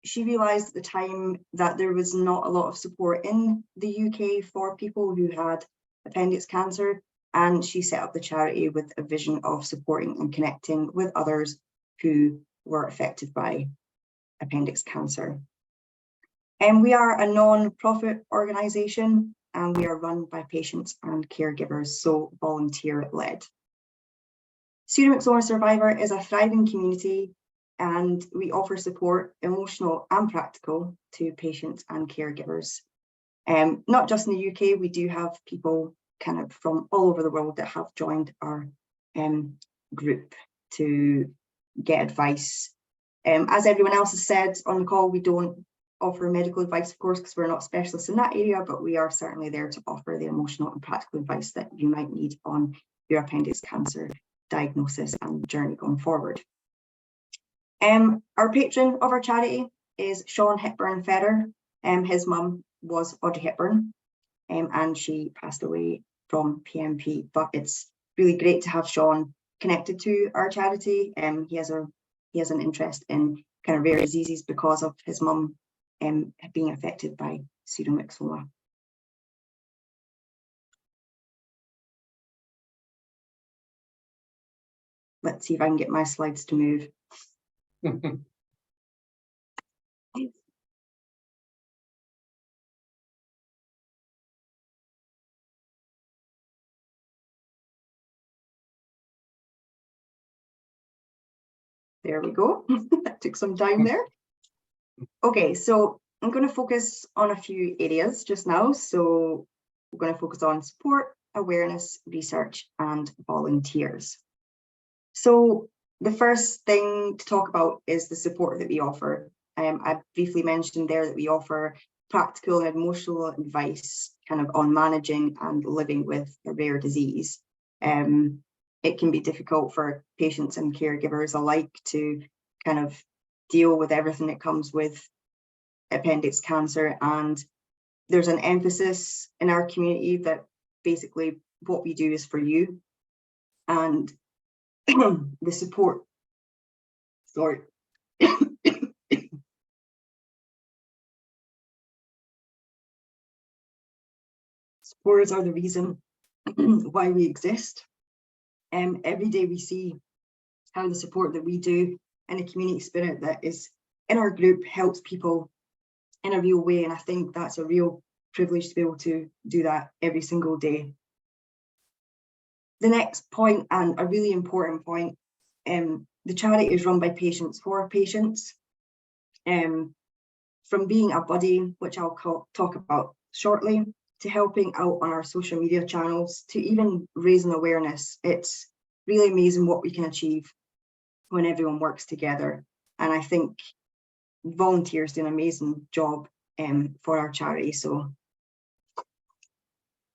she realised at the time that there was not a lot of support in the UK for people who had appendix cancer, and she set up the charity with a vision of supporting and connecting with others who were affected by appendix cancer. And we are a non-profit organisation and we are run by patients and caregivers, so volunteer-led. Pseudomyxoma Survivor is a thriving community and we offer support, emotional and practical, to patients and caregivers. Not just in the UK, we do have people kind of from all over the world that have joined our group to get advice. As everyone else has said on the call, we don't offer medical advice, of course, because we're not specialists in that area, but we are certainly there to offer the emotional and practical advice that you might need on your appendix cancer diagnosis and journey going forward. Our patron of our charity is Sean Hepburn Ferrer. His mum was Audrey Hepburn, and she passed away from PMP, but it's really great to have Sean connected to our charity. He has an interest in kind of rare diseases because of his mum being affected by pseudomyxoma. Let's see if I can get my slides to move. There we go. That took some time there. Okay, so I'm going to focus on a few areas just now. So we're going to focus on support, awareness, research, and volunteers. So the first thing to talk about is the support that we offer. I briefly mentioned there that we offer practical and emotional advice kind of on managing and living with a rare disease. it can be difficult for patients and caregivers alike to kind of deal with everything that comes with appendix cancer. And there's an emphasis in our community that basically what we do is for you. And the support, sorry. Supporters are the reason why we exist. Every day we see how the support that we do and the community spirit that is in our group helps people in a real way. And I think that's a real privilege to be able to do that every single day. The next point, and a really important point, the charity is run by patients for patients. From being a buddy, which I'll talk about shortly, to helping out on our social media channels, to even raising awareness. It's really amazing what we can achieve when everyone works together. And I think volunteers do an amazing job for our charity. So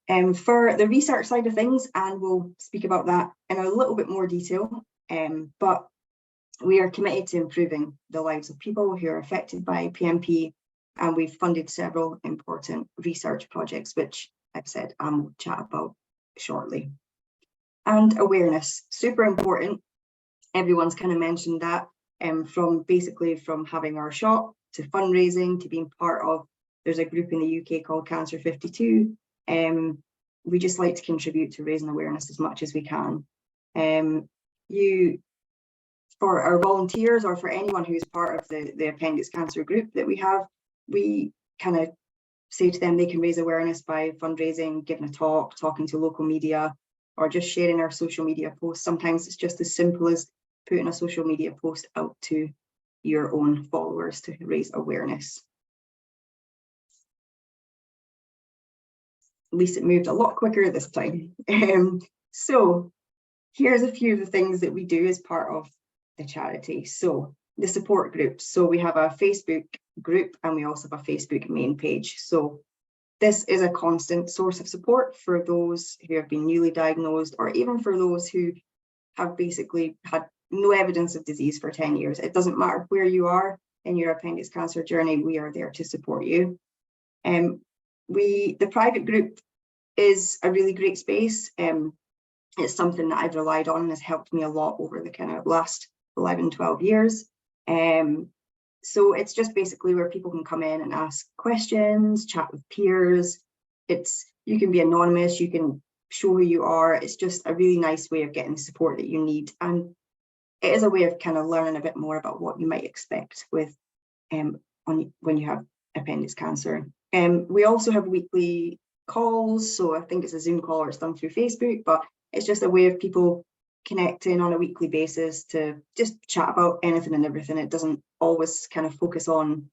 for the research side of things, and we'll speak about that in a little bit more detail, but we are committed to improving the lives of people who are affected by PMP, and we've funded several important research projects, which I've said I'll chat about shortly. And awareness, super important. Everyone's kind of mentioned that, from having our shop to fundraising to being part of, there's a group in the UK called Cancer 52. We just like to contribute to raising awareness as much as we can. For our volunteers or for anyone who's part of the appendix cancer group that we have, we kind of say to them they can raise awareness by fundraising, giving a talk, talking to local media, or just sharing our social media posts. Sometimes it's just as simple as putting a social media post out to your own followers to raise awareness. At least it moved a lot quicker this time. So here's a few of the things that we do as part of the charity. So the support groups. So we have a Facebook group and we also have a Facebook main page. So this is a constant source of support for those who have been newly diagnosed, or even for those who have basically had no evidence of disease for 10 years. It doesn't matter where you are in your appendix cancer journey, we are there to support you. The private group is a really great space. It's something that I've relied on and has helped me a lot over the kind of last 11, 12 years. So it's just basically where people can come in and ask questions, chat with peers. You can be anonymous, you can show who you are. It's just a really nice way of getting the support that you need. And it is a way of kind of learning a bit more about what you might expect with when you have appendix cancer. We also have weekly calls. So I think it's a Zoom call or it's done through Facebook, but it's just a way of people connecting on a weekly basis to just chat about anything and everything. It doesn't always kind of focus on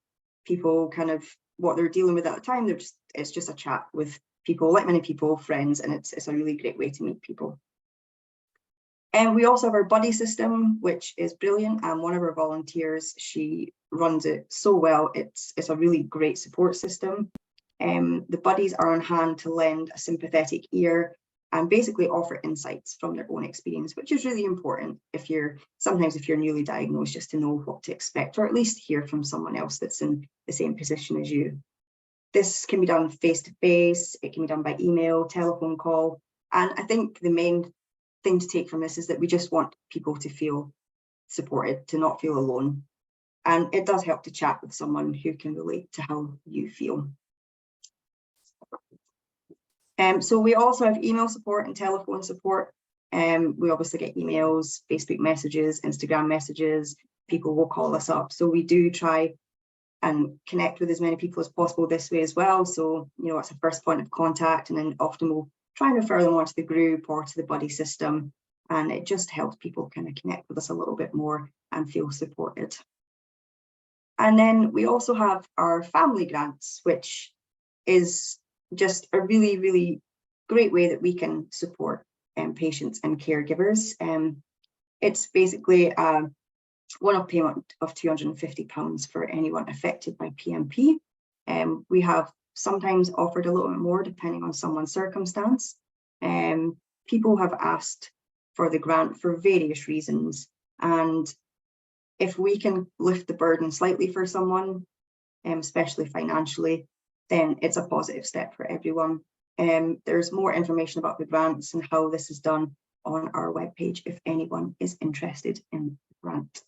people kind of what they're dealing with at the time. It's just a chat with people, like many people, friends, and it's a really great way to meet people. And we also have our buddy system, which is brilliant. And one of our volunteers, she runs it so well. It's a really great support system. The buddies are on hand to lend a sympathetic ear and basically offer insights from their own experience, which is really important sometimes if you're newly diagnosed, just to know what to expect, or at least hear from someone else that's in the same position as you. This can be done face-to-face, it can be done by email, telephone call. And I think the main thing to take from this is that we just want people to feel supported, to not feel alone. And it does help to chat with someone who can relate to how you feel. So we also have email support and telephone support. We obviously get emails, Facebook messages, Instagram messages. People will call us up. So we do try and connect with as many people as possible this way as well. So, it's a first point of contact, and then often we'll try and refer them on to the group or to the buddy system. And it just helps people kind of connect with us a little bit more and feel supported. And then we also have our family grants, which is just a really, really great way that we can support patients and caregivers. It's basically a one-off payment of £250 for anyone affected by PMP. We have sometimes offered a little bit more depending on someone's circumstance. People have asked for the grant for various reasons. And if we can lift the burden slightly for someone, especially financially, then it's a positive step for everyone. There's more information about the grants and how this is done on our webpage if anyone is interested in the grant.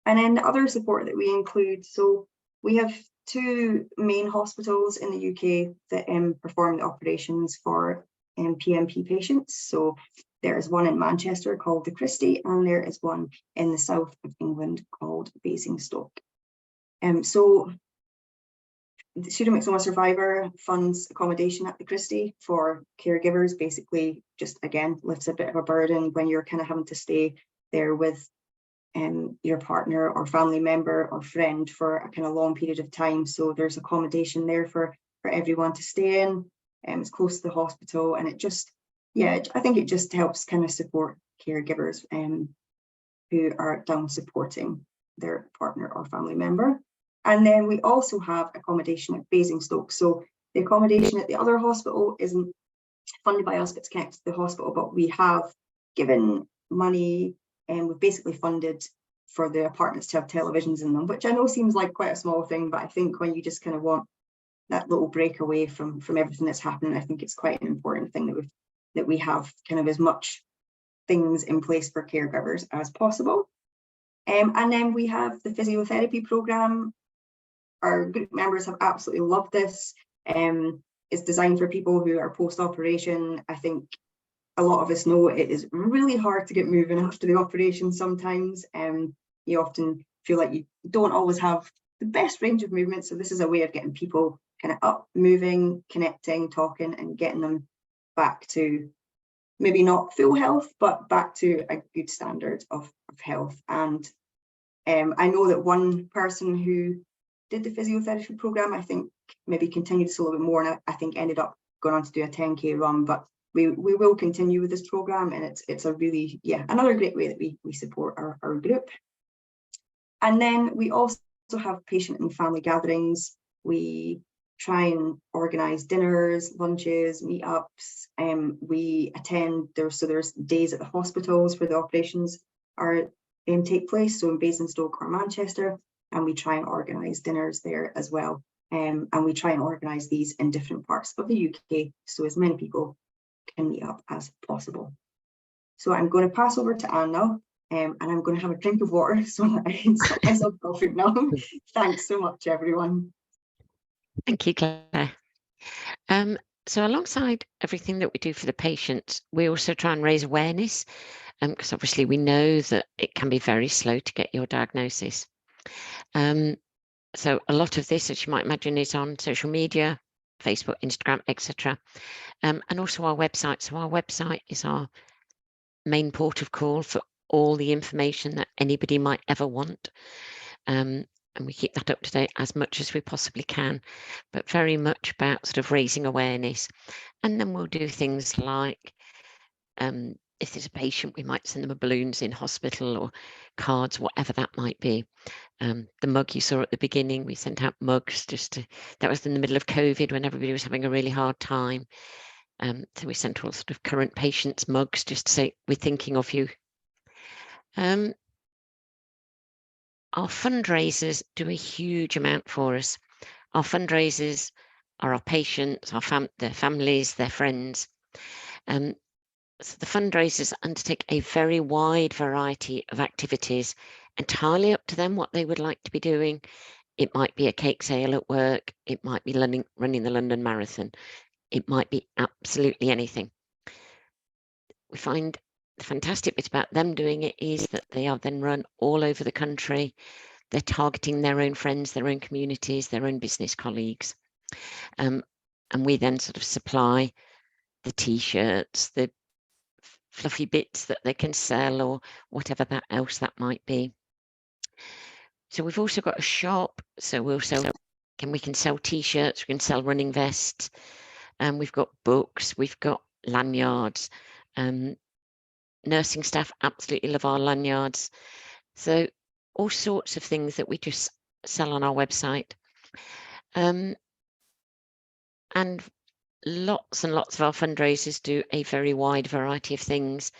And then the other support that we include, so we have 2 main hospitals in the UK that perform the operations for PMP patients. So there is one in Manchester called the Christie, and there is one in the south of England called Basingstoke. So the Pseudomyxoma Survivor funds accommodation at the Christie for caregivers, basically just, again, lifts a bit of a burden when you're kind of having to stay there with your partner or family member or friend for a kind of long period of time. So there's accommodation there for everyone to stay in. It's close to the hospital, and it just, yeah, I think it just helps kind of support caregivers who are down supporting their partner or family member. And then we also have accommodation at Basingstoke. So the accommodation at the other hospital isn't funded by us, but it's connected to the hospital, but we have given money and we've basically funded for the apartments to have televisions in them, which I know seems like quite a small thing, but I think when you just kind of want that little break away from everything that's happening, I think it's quite an important thing that we have kind of as much things in place for caregivers as possible. And then we have the physiotherapy program. Our group members have absolutely loved this. It's designed for people who are post-operation. I think a lot of us know it is really hard to get moving after the operation sometimes. You often feel like you don't always have the best range of movement. So this is a way of getting people kind of up, moving, connecting, talking, and getting them back to maybe not full health, but back to a good standard of health. And I know that one person who did the physiotherapy program, I think maybe continued this a little bit more, and I think ended up going on to do a 10K run, but we will continue with this program, and it's a really, yeah, another great way that we support our group. And then we also have patient and family gatherings. We try and organize dinners, lunches, meetups. We attend, there's days at the hospitals where the operations are take place, so in Basingstoke or Manchester, and we try and organize dinners there as well. And we try and organize these in different parts of the UK, so as many people can meet up as possible. So I'm going to pass over to Anne now, and I'm going to have a drink of water so I can stop myself coughing now. Thanks so much, everyone. Thank you, Claire. So alongside everything that we do for the patients, we also try and raise awareness, because obviously we know that it can be very slow to get your diagnosis. So a lot of this, as you might imagine, is on social media, Facebook, Instagram, etc. And also our website. So our website is our main port of call for all the information that anybody might ever want. And we keep that up to date as much as we possibly can, but very much about sort of raising awareness. And then we'll do things like, if there's a patient, we might send them a balloons in hospital or cards, whatever that might be. The mug you saw at the beginning, we sent out mugs that was in the middle of COVID when everybody was having a really hard time. So we sent all sort of current patients mugs just to say, we're thinking of you. Our fundraisers do a huge amount for us. Our fundraisers are our patients, their families, their friends. So the fundraisers undertake a very wide variety of activities, entirely up to them what they would like to be doing. It might be a cake sale at work. It might be running the London Marathon. It might be absolutely anything. We find the fantastic bit about them doing it is that they are then run all over the country. They're targeting their own friends, their own communities, their own business colleagues. And we then sort of supply the T-shirts, the fluffy bits that they can sell or whatever else that might be. So we've also got a shop. So we can sell T-shirts, we can sell running vests, and we've got books, we've got lanyards. Nursing staff absolutely love our lanyards. So all sorts of things that we just sell on our website. And lots and lots of our fundraisers do a very wide variety of things.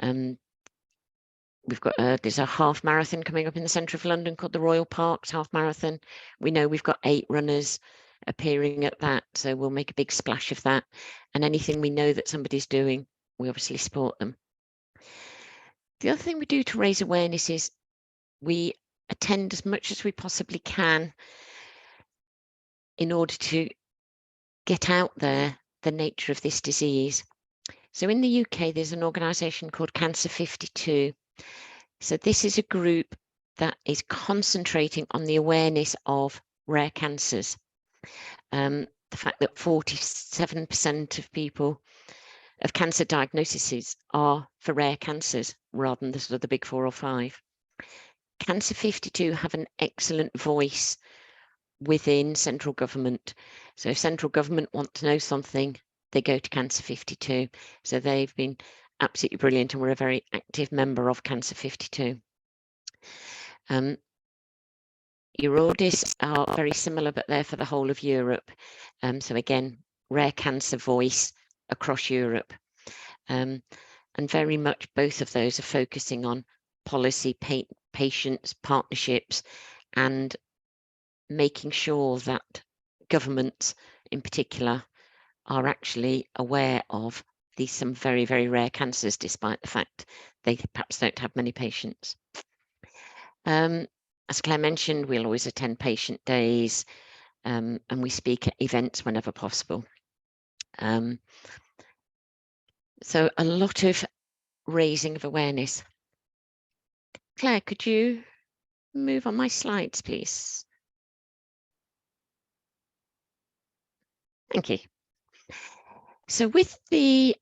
We've got there's a half marathon coming up in the centre of London called the Royal Parks Half Marathon. We know we've got 8 runners appearing at that, so we'll make a big splash of that. And anything we know that somebody's doing, we obviously support them. The other thing we do to raise awareness is we attend as much as we possibly can in order to get out there the nature of this disease. So in the UK, there's an organisation called Cancer 52. So this is a group that is concentrating on the awareness of rare cancers. The fact that 47% of people of cancer diagnoses are for rare cancers rather than the sort of the big 4 or 5. Cancer 52 have an excellent voice within central government. So if central government want to know something, they go to Cancer 52. So they've been absolutely brilliant, and we're a very active member of Cancer 52. Eurodis are very similar, but they're for the whole of Europe. So again, rare cancer voice across Europe. And very much both of those are focusing on policy, patients, partnerships, and making sure that governments in particular are actually aware of these some very, very rare cancers, despite the fact they perhaps don't have many patients. As Claire mentioned, we'll always attend patient days, and we speak at events whenever possible. So a lot of raising of awareness. Claire, could you move on my slides, please? Thank you. So with the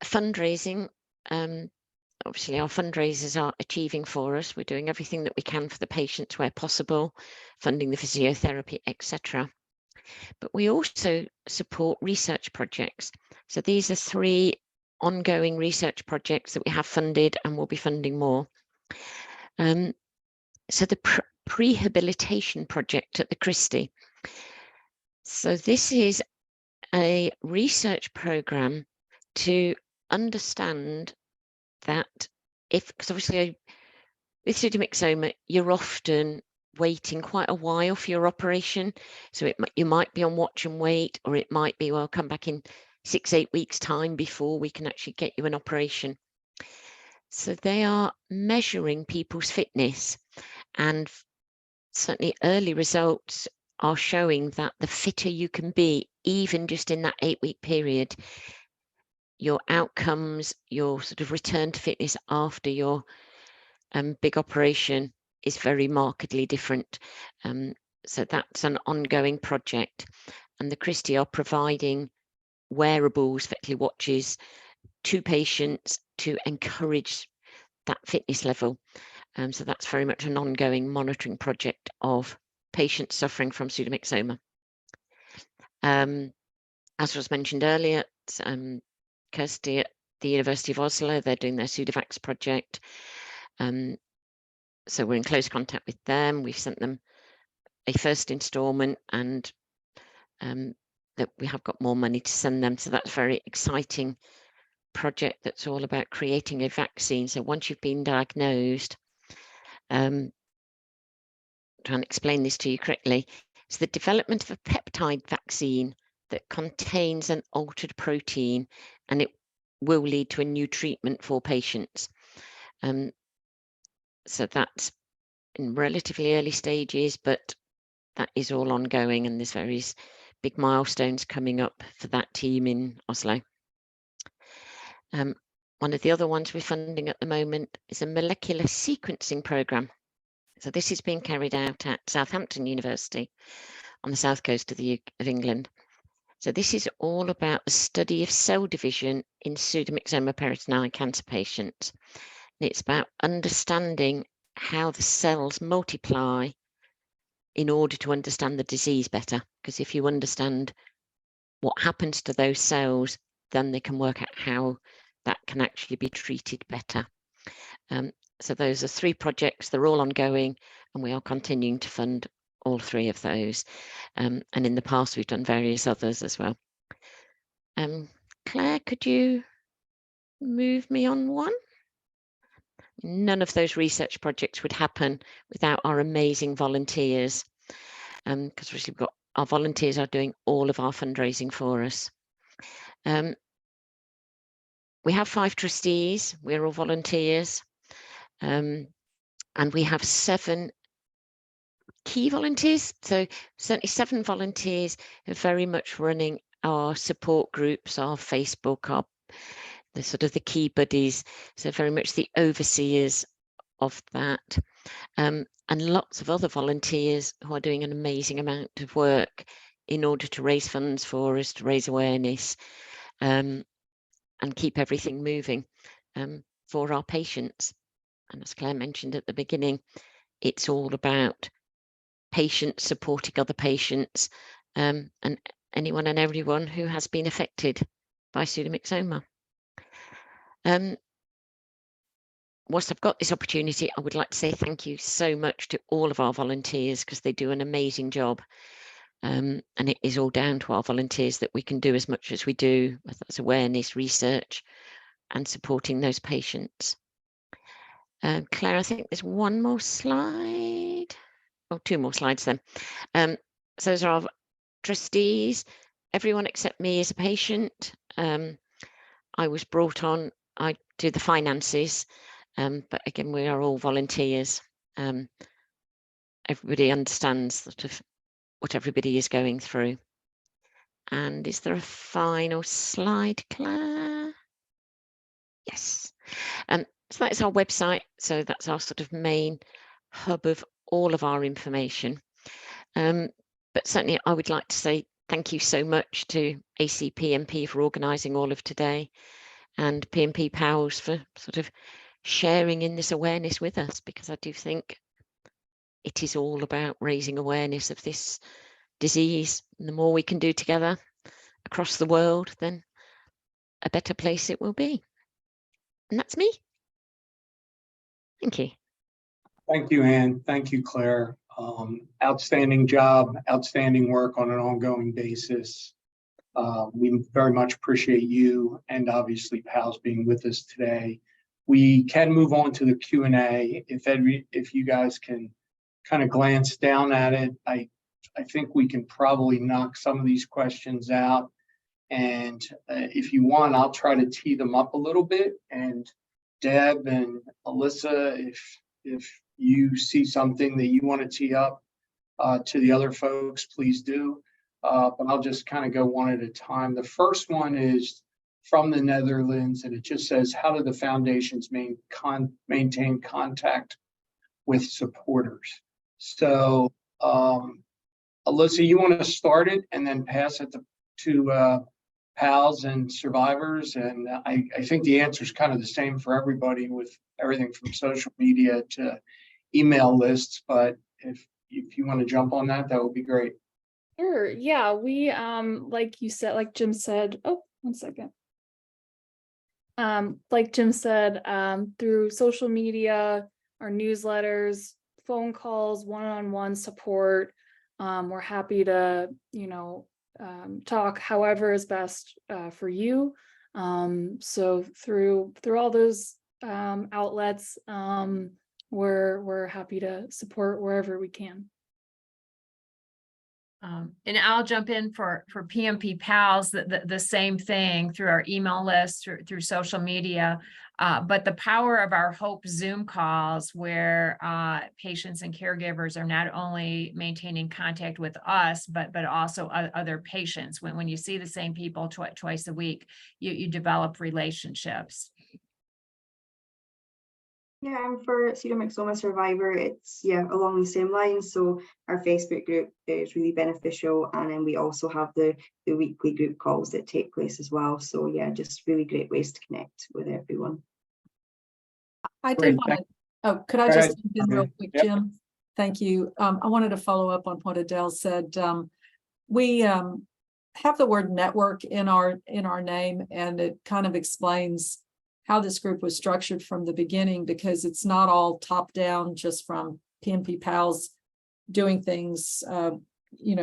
fundraising, obviously our fundraisers are achieving for us. We're doing everything that we can for the patients where possible, funding the physiotherapy, etc. But we also support research projects. So these are 3 ongoing research projects that we have funded and will be funding more. So the Prehabilitation Project at the Christie. So this is a research program to understand that because obviously with pseudomyxoma, you're often waiting quite a while for your operation. So you might be on watch and wait, or it might be, well, come back in 6-8 weeks time before we can actually get you an operation. So they are measuring people's fitness, and certainly early results are showing that the fitter you can be, even just in that 8-week period, your outcomes, your sort of return to fitness after your big operation is very markedly different. So that's an ongoing project, and the Christie are providing wearables, effectively watches, to patients to encourage that fitness level. So that's very much an ongoing monitoring project of patients suffering from pseudomyxoma. As was mentioned earlier, Kirsty at the University of Oslo, they're doing their Pseudovax project. So we're in close contact with them. We've sent them a first instalment, and that we have got more money to send them. So that's a very exciting project that's all about creating a vaccine. So once you've been diagnosed, trying to explain this to you correctly, it's the development of a peptide vaccine that contains an altered protein, and it will lead to a new treatment for patients. So that's in relatively early stages, but that is all ongoing, and there's various big milestones coming up for that team in Oslo. One of the other ones we're funding at the moment is a molecular sequencing program. So this is being carried out at Southampton University on the south coast of England. So this is all about the study of cell division in pseudomyxoma peritonitis cancer patients. And it's about understanding how the cells multiply in order to understand the disease better. Because if you understand what happens to those cells, then they can work out how that can actually be treated better. So those are 3 projects. They're all ongoing, and we are continuing to fund all 3 of those. And in the past, we've done various others as well. Claire, could you move me on one? None of those research projects would happen without our amazing volunteers, because we've got our volunteers are doing all of our fundraising for us. We have 5 trustees, we're all volunteers, and we have 7 key volunteers. So certainly 7 volunteers are very much running our support groups, our Facebook, the sort of the key buddies. So very much the overseers of that. And lots of other volunteers who are doing an amazing amount of work in order to raise funds for us, to raise awareness, and keep everything moving for our patients. And as Claire mentioned at the beginning, it's all about patients supporting other patients, and anyone and everyone who has been affected by pseudomyxoma. Whilst I've got this opportunity, I would like to say thank you so much to all of our volunteers, because they do an amazing job. And it is all down to our volunteers that we can do as much as we do, whether that's awareness, research, and supporting those patients. Claire, I think there's one more slide. Oh, 2 more slides then. So those are our trustees. Everyone except me is a patient. I was brought on, I do the finances, but again, we are all volunteers. Everybody understands sort of what everybody is going through. And is there a final slide, Claire? Yes. So that's our website. So that's our sort of main hub of all of our information. But certainly I would like to say thank you so much to ACPMP for organising all of today, and PMP Pals for sort of sharing in this awareness with us, because I do think it is all about raising awareness of this disease. And the more we can do together across the world, then a better place it will be. And that's me. Thank you. Thank you, Anne. Thank you, Claire. Outstanding job, outstanding work on an ongoing basis. We very much appreciate you and obviously PALS being with us today. We can move on to the Q&A. If you guys can kind of glance down at it, I think we can probably knock some of these questions out. And if you want, I'll try to tee them up a little bit. And Deb and Alyssa, if you see something that you want to tee up to the other folks, please do. But I'll just kind of go one at a time. The first one is from the Netherlands, and it just says, how do the foundations maintain contact with supporters? So Alyssa, you want to start it and then pass it to PALS and survivors? And I think the answer is kind of the same for everybody, with everything from social media to email lists. But if you want to jump on that, that would be great. Sure. Yeah, we like you said, like Jim said, oh, 1 second. Like Jim said, through social media, our newsletters, phone calls, one-on-one support. We're happy to, talk however is best for you. So through all those outlets, we're happy to support wherever we can. And I'll jump in for PMP Pals, the same thing through our email list, through social media, but the power of our Hope Zoom calls, where patients and caregivers are not only maintaining contact with us, but also other patients. When you see the same people twice a week, you develop relationships. Yeah, and for Pseudomyxoma Survivor, it's along the same lines. So our Facebook group is really beneficial, and then we also have the weekly group calls that take place as well. So yeah, just really great ways to connect with everyone. I did want to, oh, could I just jump in real quick, Yep. Jim? Thank you. I wanted to follow up on what Adele said. We have the word network in our name, and it kind of explains how this group was structured from the beginning, because it's not all top down just from PMP Pals doing things,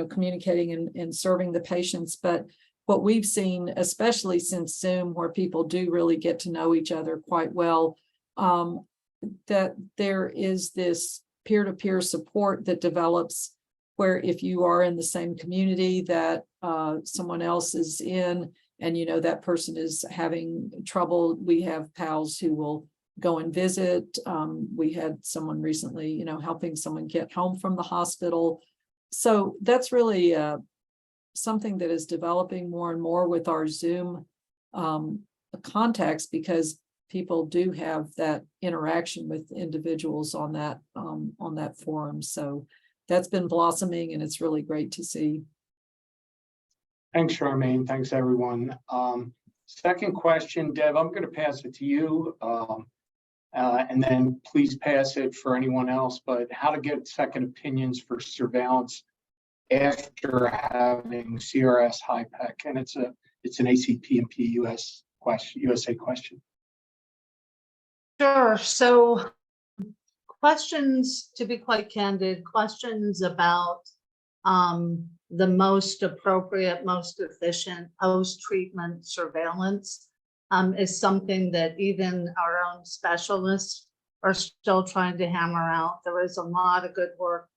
communicating and serving the patients, but what we've seen, especially since Zoom, where people do really get to know each other quite well, that there is this peer-to-peer support that develops where if you are in the same community that someone else is in, and you know that person is having trouble, we have pals who will go and visit. We had someone recently, you know, helping someone get home from the hospital. So that's really something that is developing more and more with our Zoom context, because people do have that interaction with individuals on that forum. So that's been blossoming, and it's really great to see. Thanks, Charmaine. Thanks, everyone. Second question, Deb, I'm going to pass it to you. And then please pass it for anyone else, but how to get second opinions for surveillance after having CRS HIPEC, and it's an ACPMP USA question. Sure. So questions, to be quite candid, questions about the most appropriate, most efficient post-treatment surveillance is something that even our own specialists are still trying to hammer out. There is a lot of good work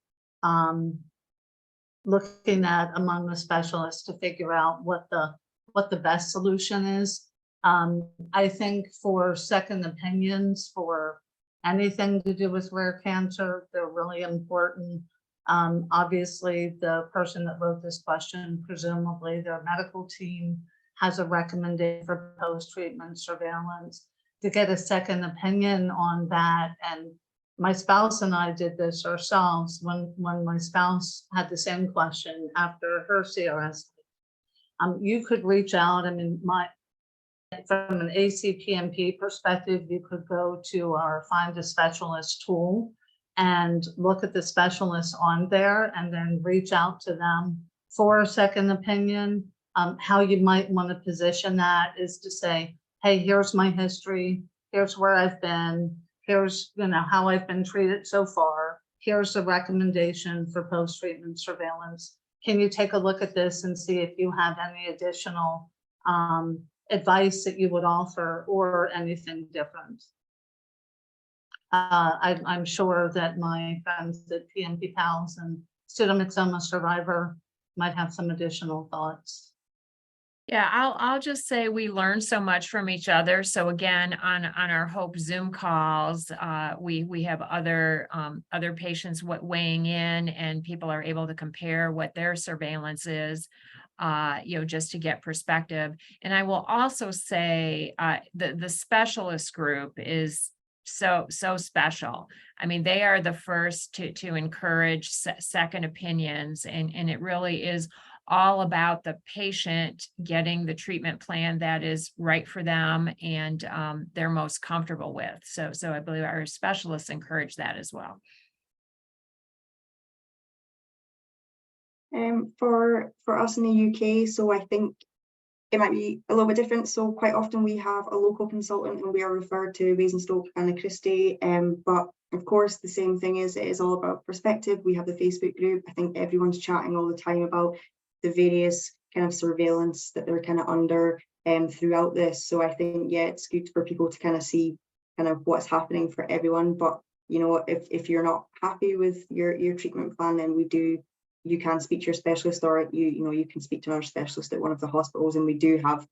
looking at among the specialists to figure out what the best solution is. I think for second opinions for anything to do with rare cancer, they're really important. Obviously, the person that wrote this question, presumably their medical team, has a recommendation for post-treatment surveillance to get a second opinion on that. And my spouse and I did this ourselves when my spouse had the same question after her CRS. You could reach out. I mean, from an ACPMP perspective, you could go to our Find a Specialist tool and look at the specialists on there and then reach out to them for a second opinion. How you might want to position that is to say, hey, here's my history, here's where I've been, here's, you know, how I've been treated so far, here's a recommendation for post-treatment surveillance. Can you take a look at this and see if you have any additional advice that you would offer or anything different? I'm sure that my friends at PMP Pals and Pseudomyxoma Survivor might have some additional thoughts. Yeah, I'll just say we learn so much from each other. So again, on our Hope Zoom calls, we have other patients weighing in, and people are able to compare what their surveillance is, you know, just to get perspective. And I will also say the specialist group is so special. I mean, they are the first to encourage second opinions, and it really is all about the patient getting the treatment plan that is right for them and they're most comfortable with. So I believe our specialists encourage that as well. For us in the UK, so I think it might be a little bit different. So quite often we have a local consultant and we are referred to Basingstoke and Christie. But of course, the same thing is, it is all about perspective. We have the Facebook group. I think everyone's chatting all the time about the various kind of surveillance that they're kind of under throughout this. So I think, yeah, it's good for people to kind of see kind of what's happening for everyone. But, you know, if you're not happy with your treatment plan, then you can speak to your specialist, or you can speak to another specialist at one of the hospitals, and we do have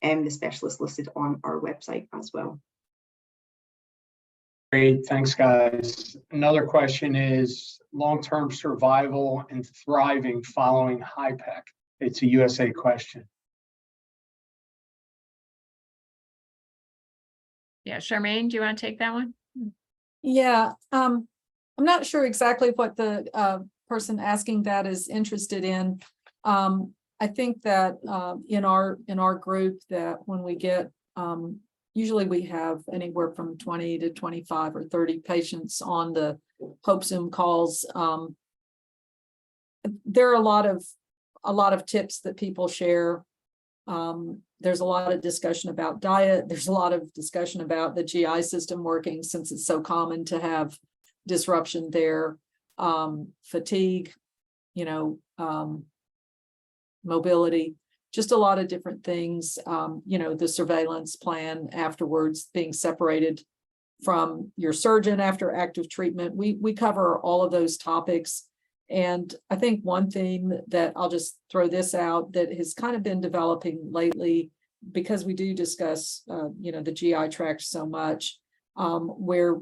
the specialist listed on our website as well. Great, thanks, guys. Another question is long-term survival and thriving following HIPEC. It's a USA question. Yeah, Charmaine, do you want to take that one? Yeah, I'm not sure exactly what the person asking that is interested in. I think that in our group, that when we get usually we have anywhere from 20 to 25 or 30 patients on the Hope Zoom calls. There are a lot of tips that people share. There's a lot of discussion about diet. There's a lot of discussion about the GI system working, since it's so common to have disruption there. Fatigue, mobility, just a lot of different things. You know, the surveillance plan afterwards, being separated from your surgeon after active treatment. We cover all of those topics. And I think one theme that I'll just throw this out that has kind of been developing lately, because we do discuss, you know, the GI tract so much, we're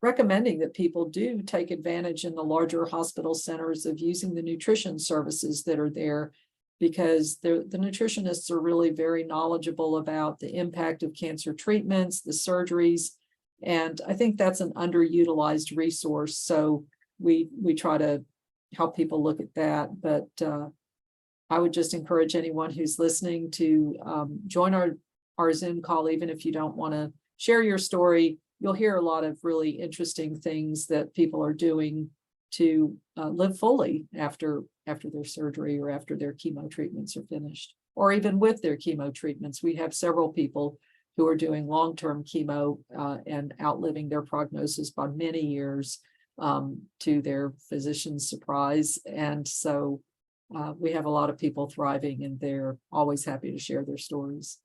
recommending that people do take advantage in the larger hospital centers of using the nutrition services that are there, because the nutritionists are really very knowledgeable about the impact of cancer treatments, the surgeries, and I think that's an underutilized resource. So we try to help people look at that, but I would just encourage anyone who's listening to join our Zoom call, even if you don't want to share your story. You'll hear a lot of really interesting things that people are doing to live fully after their surgery or after their chemo treatments are finished, or even with their chemo treatments. We have several people who are doing long-term chemo and outliving their prognosis by many years, to their physician's surprise. And so we have a lot of people thriving, and they're always happy to share their stories.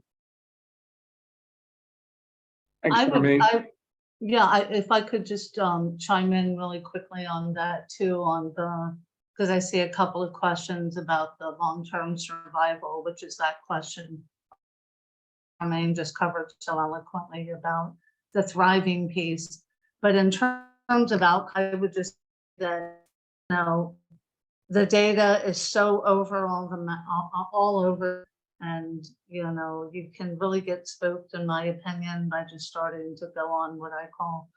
Thanks, I would, Charmaine. if I could just chime in really quickly on that too, on the, because I see a couple of questions about the long-term survival, which is that question Charmaine just covered so eloquently about the thriving piece. But in terms of outcome, I would just say that, you know, the data is so overall all over, and you know, you can really get spooked, in my opinion, by just starting to go on what I call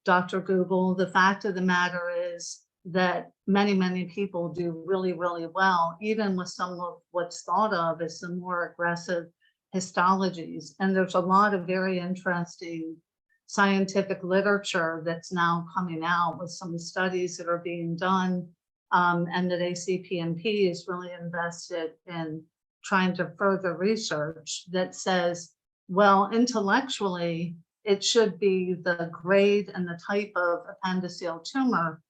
Dr. Google. The fact of the matter is that many people do really well, even with some of what's thought of as some more aggressive histologies. And there's a lot of very interesting scientific literature that's now coming out with some studies that are being done, and that ACPMP is really invested in trying to further research that says, well, intellectually, it should be the grade and the type of appendiceal tumor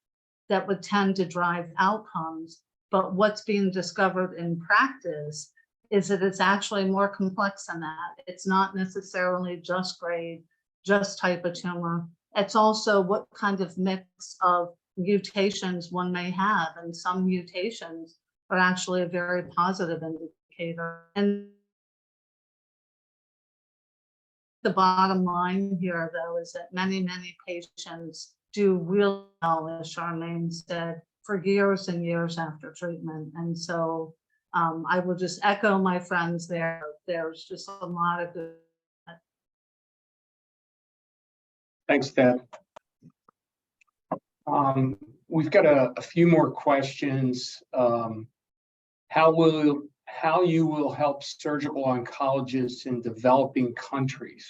that would tend to drive outcomes. But what's being discovered in practice is that it's actually more complex than that. It's not necessarily just grade, just type of tumor. It's also what kind of mix of mutations one may have, and some mutations are actually a very positive indicator. And the bottom line here, though, is that many patients do really well, as Charmaine said, for years and years after treatment. And so I will just echo my friends there. There's just a lot of good. Thanks, Deb. We've got a few more questions. How you will help surgical oncologists in developing countries?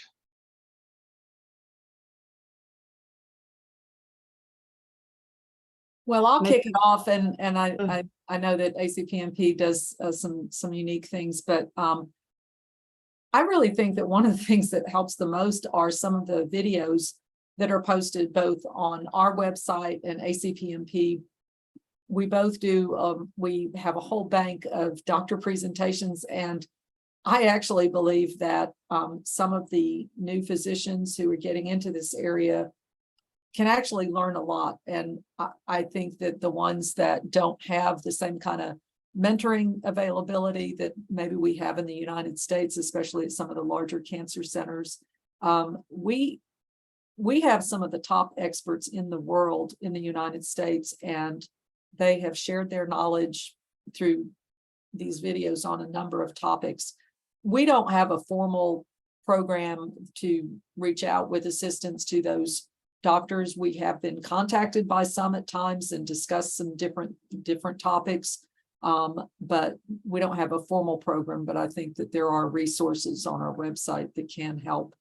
Well, I'll kick it off, and I know that ACPMP does some unique things, but I really think that one of the things that helps the most are some of the videos that are posted both on our website and ACPMP. We both do, we have a whole bank of doctor presentations, and I actually believe that some of the new physicians who are getting into this area can actually learn a lot. And I think that the ones that don't have the same kind of mentoring availability that maybe we have in the United States, especially at some of the larger cancer centers, we have some of the top experts in the world in the United States, and they have shared their knowledge through these videos on a number of topics. We don't have a formal program to reach out with assistance to those doctors. We have been contacted by some at times and discussed some different topics, but we don't have a formal program. But I think that there are resources on our website that can help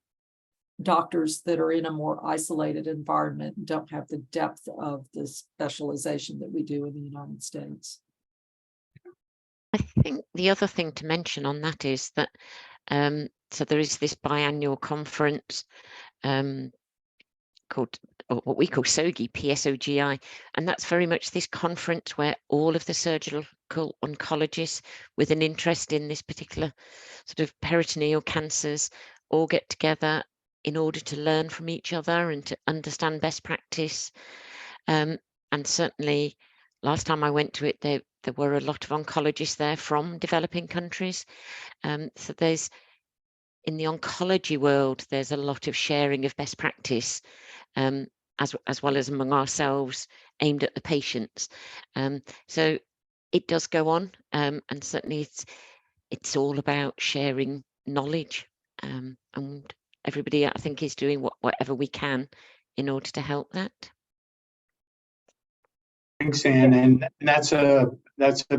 doctors that are in a more isolated environment and don't have the depth of the specialization that we do in the United States. I think the other thing to mention on that is that so there is this biannual conference called, or what we call SOGI, PSOGI, and that's very much this conference where all of the surgical local oncologists with an interest in this particular sort of peritoneal cancers all get together in order to learn from each other and to understand best practice. And certainly last time I went to it, there were a lot of oncologists there from developing countries. So there's, in the oncology world, there's a lot of sharing of best practice, as well as among ourselves, aimed at the patients. So it does go on, and certainly it's all about sharing knowledge, and everybody, I think, is doing whatever we can in order to help that. Thanks, Anne. And that's a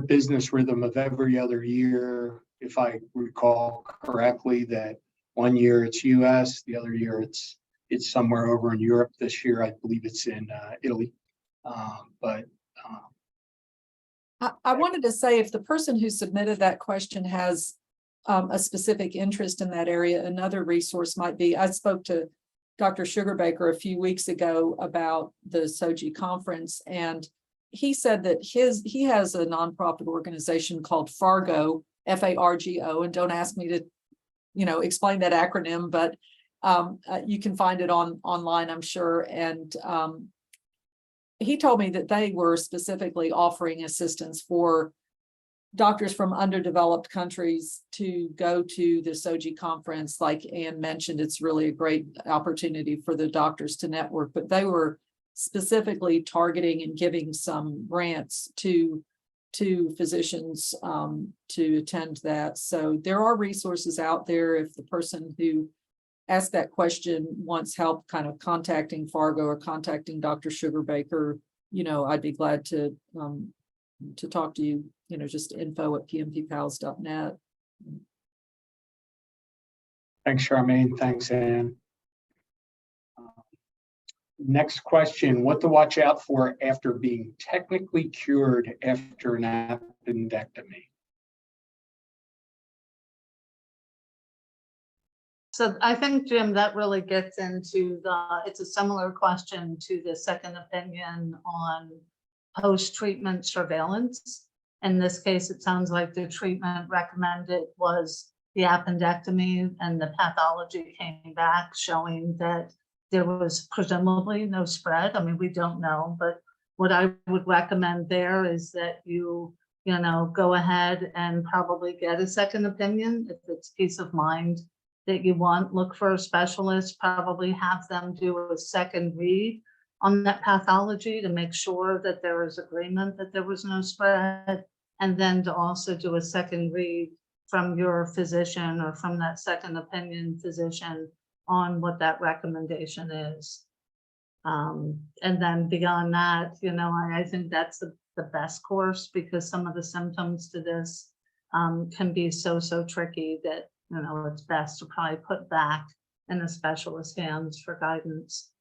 business rhythm of every other year, if I recall correctly, that one year it's US, the other year it's somewhere over in Europe. This year, I believe it's in Italy. I wanted to say, if the person who submitted that question has a specific interest in that area, another resource might be, I spoke to Dr. Sugarbaker a few weeks ago about the SOGI conference, and he said that he has a nonprofit organization called Fargo, F-A-R-G-O, and don't ask me to, explain that acronym, but you can find it online, I'm sure. And he told me that they were specifically offering assistance for doctors from underdeveloped countries to go to the SOGI conference. Like Anne mentioned, it's really a great opportunity for the doctors to network, but they were specifically targeting and giving some grants to physicians to attend that. So there are resources out there if the person who asked that question wants help kind of contacting Fargo or contacting Dr. Sugarbaker. I'd be glad to talk to you, just info@pmppals.net. Thanks, Charmaine. Thanks, Anne. Next question, what to watch out for after being technically cured after an appendectomy? So I think, Jim, that really gets into it's a similar question to the second opinion on post-treatment surveillance. In this case, it sounds like the treatment recommended was the appendectomy, and the pathology came back showing that there was presumably no spread. I mean, we don't know, but what I would recommend there is that you go ahead and probably get a second opinion if it's peace of mind that you want. Look for a specialist, probably have them do a second read on that pathology to make sure that there is agreement that there was no spread, and then to also do a second read from your physician or from that second opinion physician on what that recommendation is. And then beyond that, I think that's the best course, because some of the symptoms to this can be so tricky that it's best to probably put back in a specialist's hands for guidance.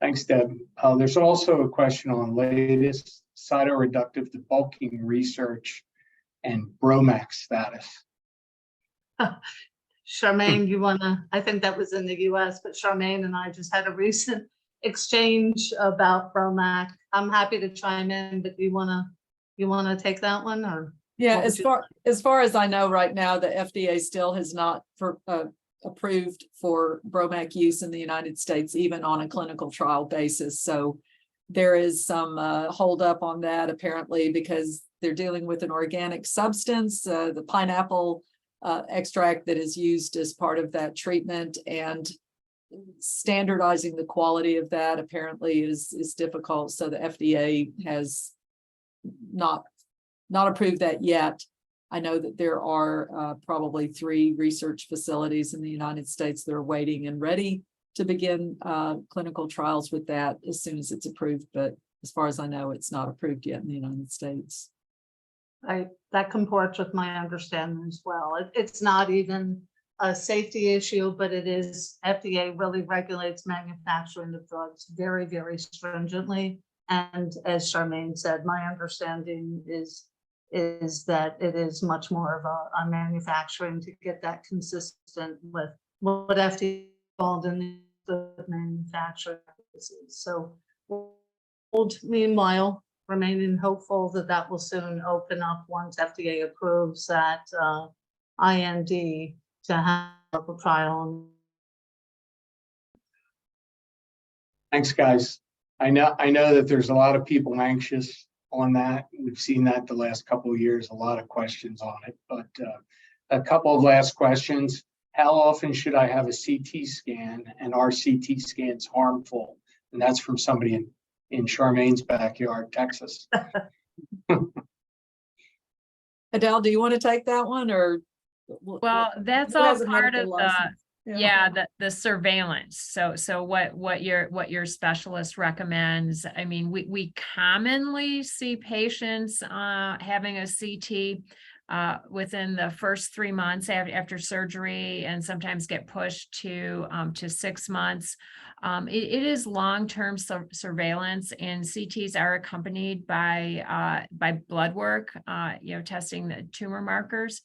Thanks, Deb. There's also a question on latest cytoreductive debulking research and BROMAC status. Charmaine, I think that was in the US, but Charmaine and I just had a recent exchange about BROMAC. I'm happy to chime in, but you wanna take that one, or? Yeah, as far as I know right now, the FDA still has not approved for BROMAC use in the United States, even on a clinical trial basis. So there is some hold up on that, apparently, because they're dealing with an organic substance, the pineapple extract that is used as part of that treatment, and standardizing the quality of that apparently is difficult. So the FDA has not approved that yet. I know that there are probably 3 research facilities in the United States that are waiting and ready to begin clinical trials with that as soon as it's approved. But as far as I know, it's not approved yet in the United States. That comports with my understanding as well. It's not even a safety issue, but it is, FDA really regulates manufacturing of drugs very stringently. And as Charmaine said, my understanding is that it is much more of a manufacturing to get that consistent with what FDA called in the manufacturing practices. So meanwhile, remaining hopeful that that will soon open up once FDA approves that IND to have a trial. Thanks, guys. I know that there's a lot of people anxious on that. We've seen that the last couple of years, a lot of questions on it, but a couple of last questions. How often should I have a CT scan, and are CT scans harmful? And that's from somebody in Charmaine's backyard, Texas. Adele, do you want to take that one, or? Well, that's who all has a part medical of the, license? yeah, the surveillance. So what your specialist recommends. I mean, we commonly see patients having a CT within the first 3 months after surgery, and sometimes get pushed to 6 months. It is long-term surveillance, and CTs are accompanied by blood work, testing the tumor markers.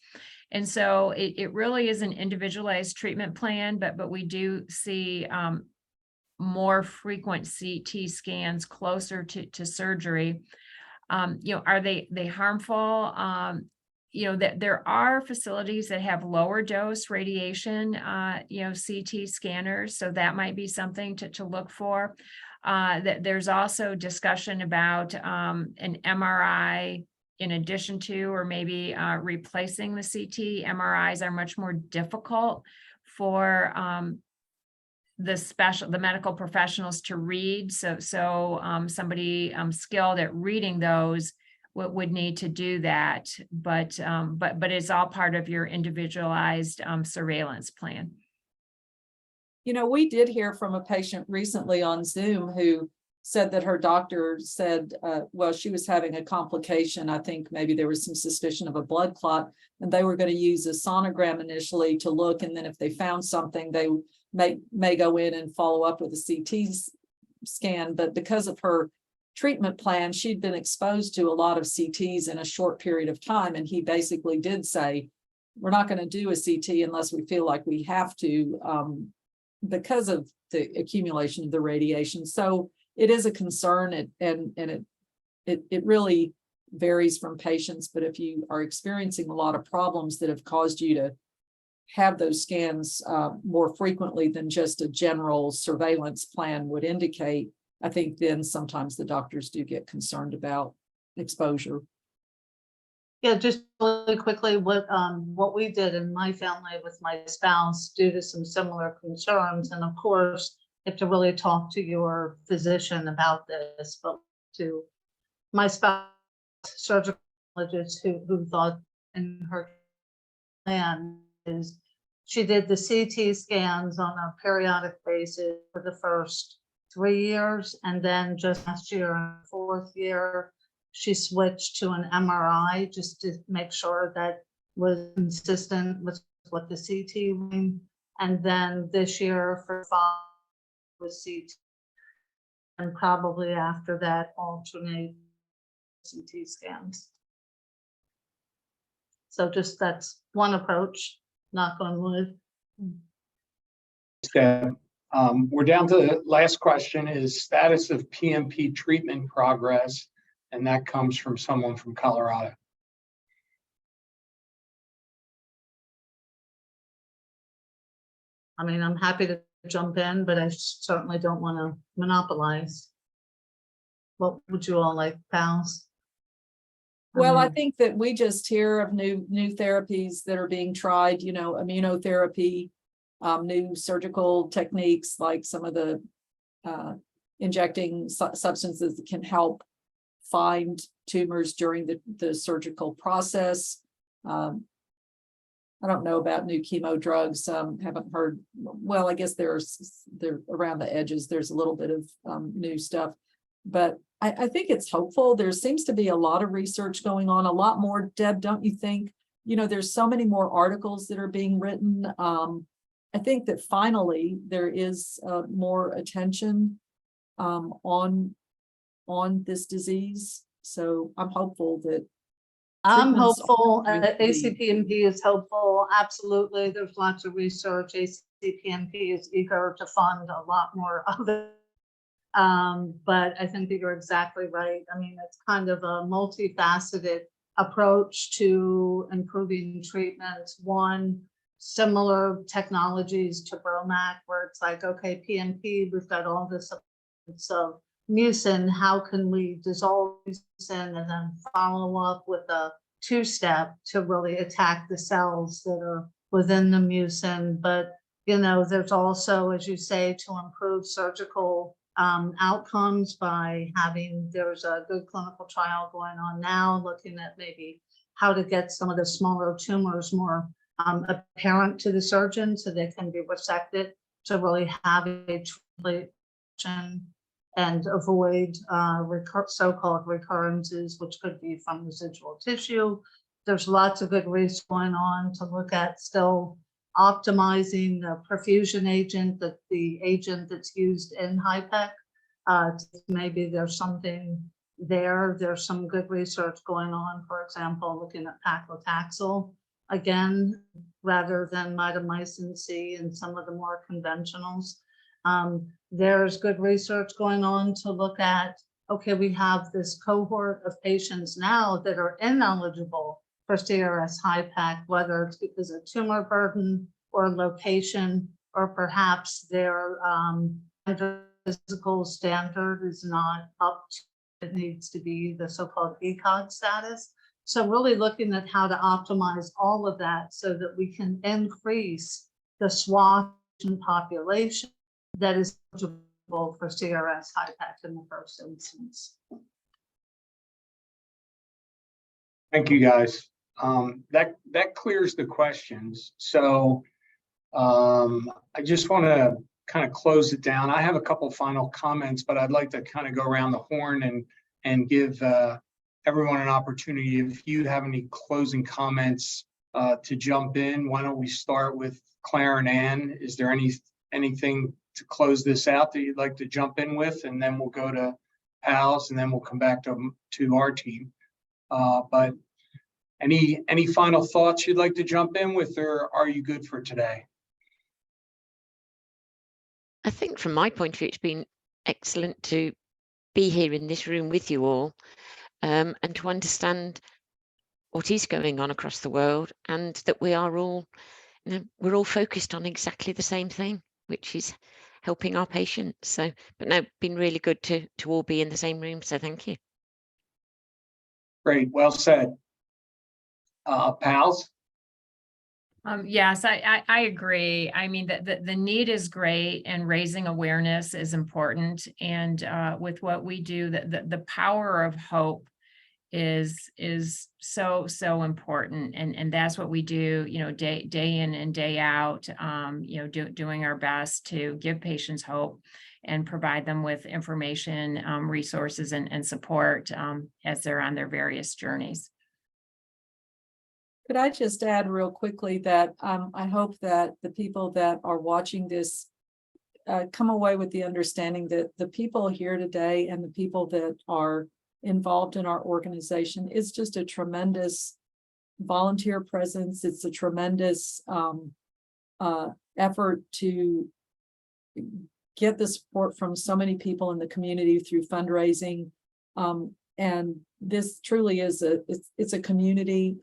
And so it really is an individualized treatment plan, but we do see more frequent CT scans closer to surgery. Are they harmful? That there are facilities that have lower dose radiation, CT scanners. So that might be something to look for. That there's also discussion about an MRI in addition to, or maybe replacing the CT. MRIs are much more difficult for the medical professionals to read. So somebody skilled at reading those would need to do that, but it's all part of your individualized surveillance plan. We did hear from a patient recently on Zoom who said that her doctor said, well, she was having a complication. I think maybe there was some suspicion of a blood clot, and they were going to use a sonogram initially to look, and then if they found something, they may go in and follow up with a CT scan. But because of her treatment plan, she'd been exposed to a lot of CTs in a short period of time, and he basically did say, we're not going to do a CT unless we feel like we have to, because of the accumulation of the radiation. So it is a concern, and it really varies from patients. But if you are experiencing a lot of problems that have caused you to have those scans more frequently than just a general surveillance plan would indicate, I think then sometimes the doctors do get concerned about exposure. Yeah, just really quickly, what we did in my family with my spouse due to some similar concerns, and of course, you have to really talk to your physician about this, but to my spouse, surgical oncologist who thought in her plan is she did the CT scans on a periodic basis for the first 3 years, and then just last year, in the 4th year, she switched to an MRI just to make sure that was consistent with what the CT was. And then this year for 5 with CT, and probably after that alternate CT scans. So just that's one approach, knock on wood. We're down to the last question, is status of PMP treatment progress, and that comes from someone from Colorado. I mean, I'm happy to jump in, but I certainly don't want to monopolize. What would you all like, pals? Well, I think that we just hear of new therapies that are being tried, immunotherapy, new surgical techniques, like some of the injecting substances that can help find tumors during the surgical process. I don't know about new chemo drugs. Haven't heard. Well, I guess they're around the edges. There's a little bit of new stuff, but I think it's hopeful. There seems to be a lot of research going on, a lot more. Deb, don't you think? There's so many more articles that are being written. I think that finally there is more attention on this disease. So I'm hopeful that. I'm hopeful. ACPMP is hopeful. Absolutely. There's lots of research. ACPMP is eager to fund a lot more of it. But I think that you're exactly right. I mean, it's kind of a multifaceted approach to improving treatments. One, similar technologies to Bromac, where it's like, okay, PMP, we've got all this of mucin, how can we dissolve mucin and then follow up with a two-step to really attack the cells that are within the mucin. But, you know, there's also, as you say, to improve surgical outcomes by there's a good clinical trial going on now looking at maybe how to get some of the smaller tumors more apparent to the surgeon so they can be resected to really have a translation and avoid so-called recurrences, which could be from residual tissue. There's lots of good research going on to look at still optimizing the perfusion agent, the agent that's used in HIPEC. Maybe there's something there. There's some good research going on, for example, looking at paclitaxel again, rather than mitomycin C and some of the more conventionals. There's good research going on to look at, okay, we have this cohort of patients now that are ineligible for CRS HIPEC, whether it's because of tumor burden or location, or perhaps their physical standard is not up to, it needs to be the so-called ECOG status. So really looking at how to optimize all of that so that we can increase the swath population that is eligible for CRS HIPEC in the first instance. Thank you, guys. That clears the questions. So I just want to kind of close it down. I have a couple final comments, but I'd like to kind of go around the horn and give everyone an opportunity. If you have any closing comments to jump in, why don't we start with Claire and Ann? Is there anything to close this out that you'd like to jump in with? And then we'll go to Pals, and then we'll come back to our team. But any final thoughts you'd like to jump in with, or are you good for today? I think from my point of view, it's been excellent to be here in this room with you all, and to understand what is going on across the world, and that we are all, we're all focused on exactly the same thing, which is helping our patients. So, but no, been really good to all be in the same room. So thank you. Great, well said. Pals? Yes, I agree. I mean, the need is great, and raising awareness is important. And with what we do, the power of hope is so important, and that's what we do, you know, day in and day out, you know, doing our best to give patients hope and provide them with information, resources, and support as they're on their various journeys. Could I just add real quickly that I hope that the people that are watching this come away with the understanding that the people here today and the people that are involved in our organization is just a tremendous volunteer presence. It's a tremendous effort to get the support from so many people in the community through fundraising. And this truly is it's a community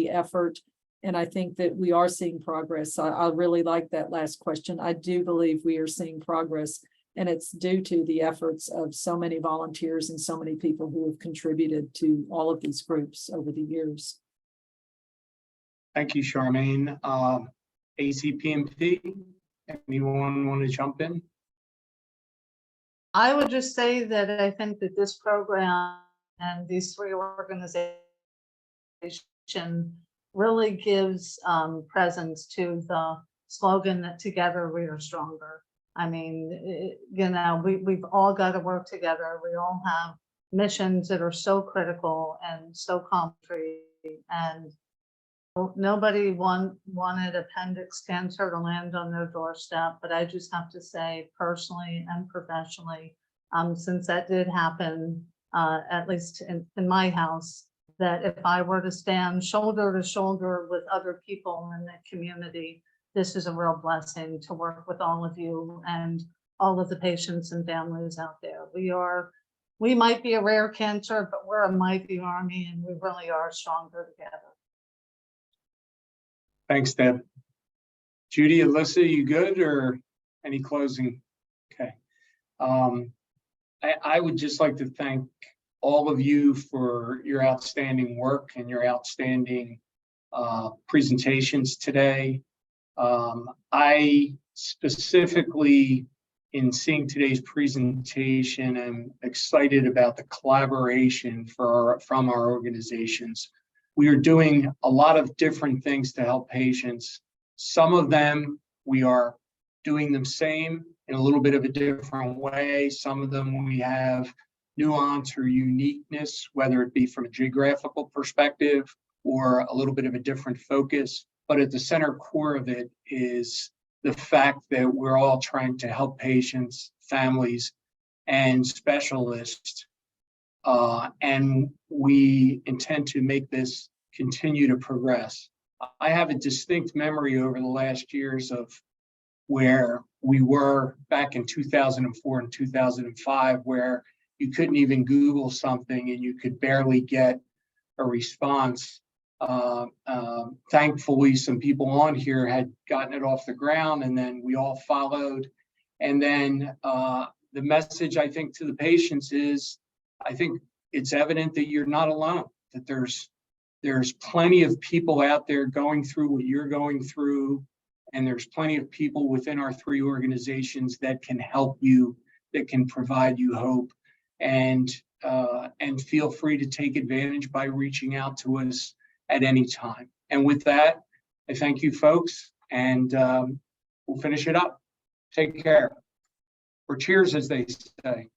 effort. And I think that we are seeing progress. I really like that last question. I do believe we are seeing progress, and it's due to the efforts of so many volunteers and so many people who have contributed to all of these groups over the years. Thank you, Charmaine. ACPMP, anyone want to jump in? I would just say that I think that this program and these three organizations really gives presence to the slogan that together we are stronger. I mean, you know, we've all got to work together. We all have missions that are so critical and so complementary, and nobody wanted appendix cancer to land on their doorstep. But I just have to say, personally and professionally, since that did happen, at least in my house, that if I were to stand shoulder to shoulder with other people in the community, this is a real blessing to work with all of you. And all of the patients and families out there. We might be a rare cancer, but we're a mighty army, and we really are stronger together. Thanks, Deb. Judy, Alyssa, you good, or any closing? Okay. I would just like to thank all of you for your outstanding work and your outstanding presentations today. I specifically, in seeing today's presentation, am excited about the collaboration from our organizations. We are doing a lot of different things to help patients. Some of them, we are doing them same in a little bit of a different way. Some of them we have nuance or uniqueness, whether it be from a geographical perspective or a little bit of a different focus. But at the center core of it is the fact that we're all trying to help patients, families, and specialists. And we intend to make this continue to progress. I have a distinct memory over the last years of where we were back in 2004 and 2005, where you couldn't even Google something and you could barely get a response. Thankfully, some people on here had gotten it off the ground, and then we all followed. And then the message, I think, to the patients is, I think it's evident that you're not alone, that there's plenty of people out there going through what you're going through, and there's plenty of people within our three organizations that can help you, that can provide you hope. And feel free to take advantage by reaching out to us at any time. And with that, I thank you folks, and we'll finish it up. Take care. Or cheers, as they say.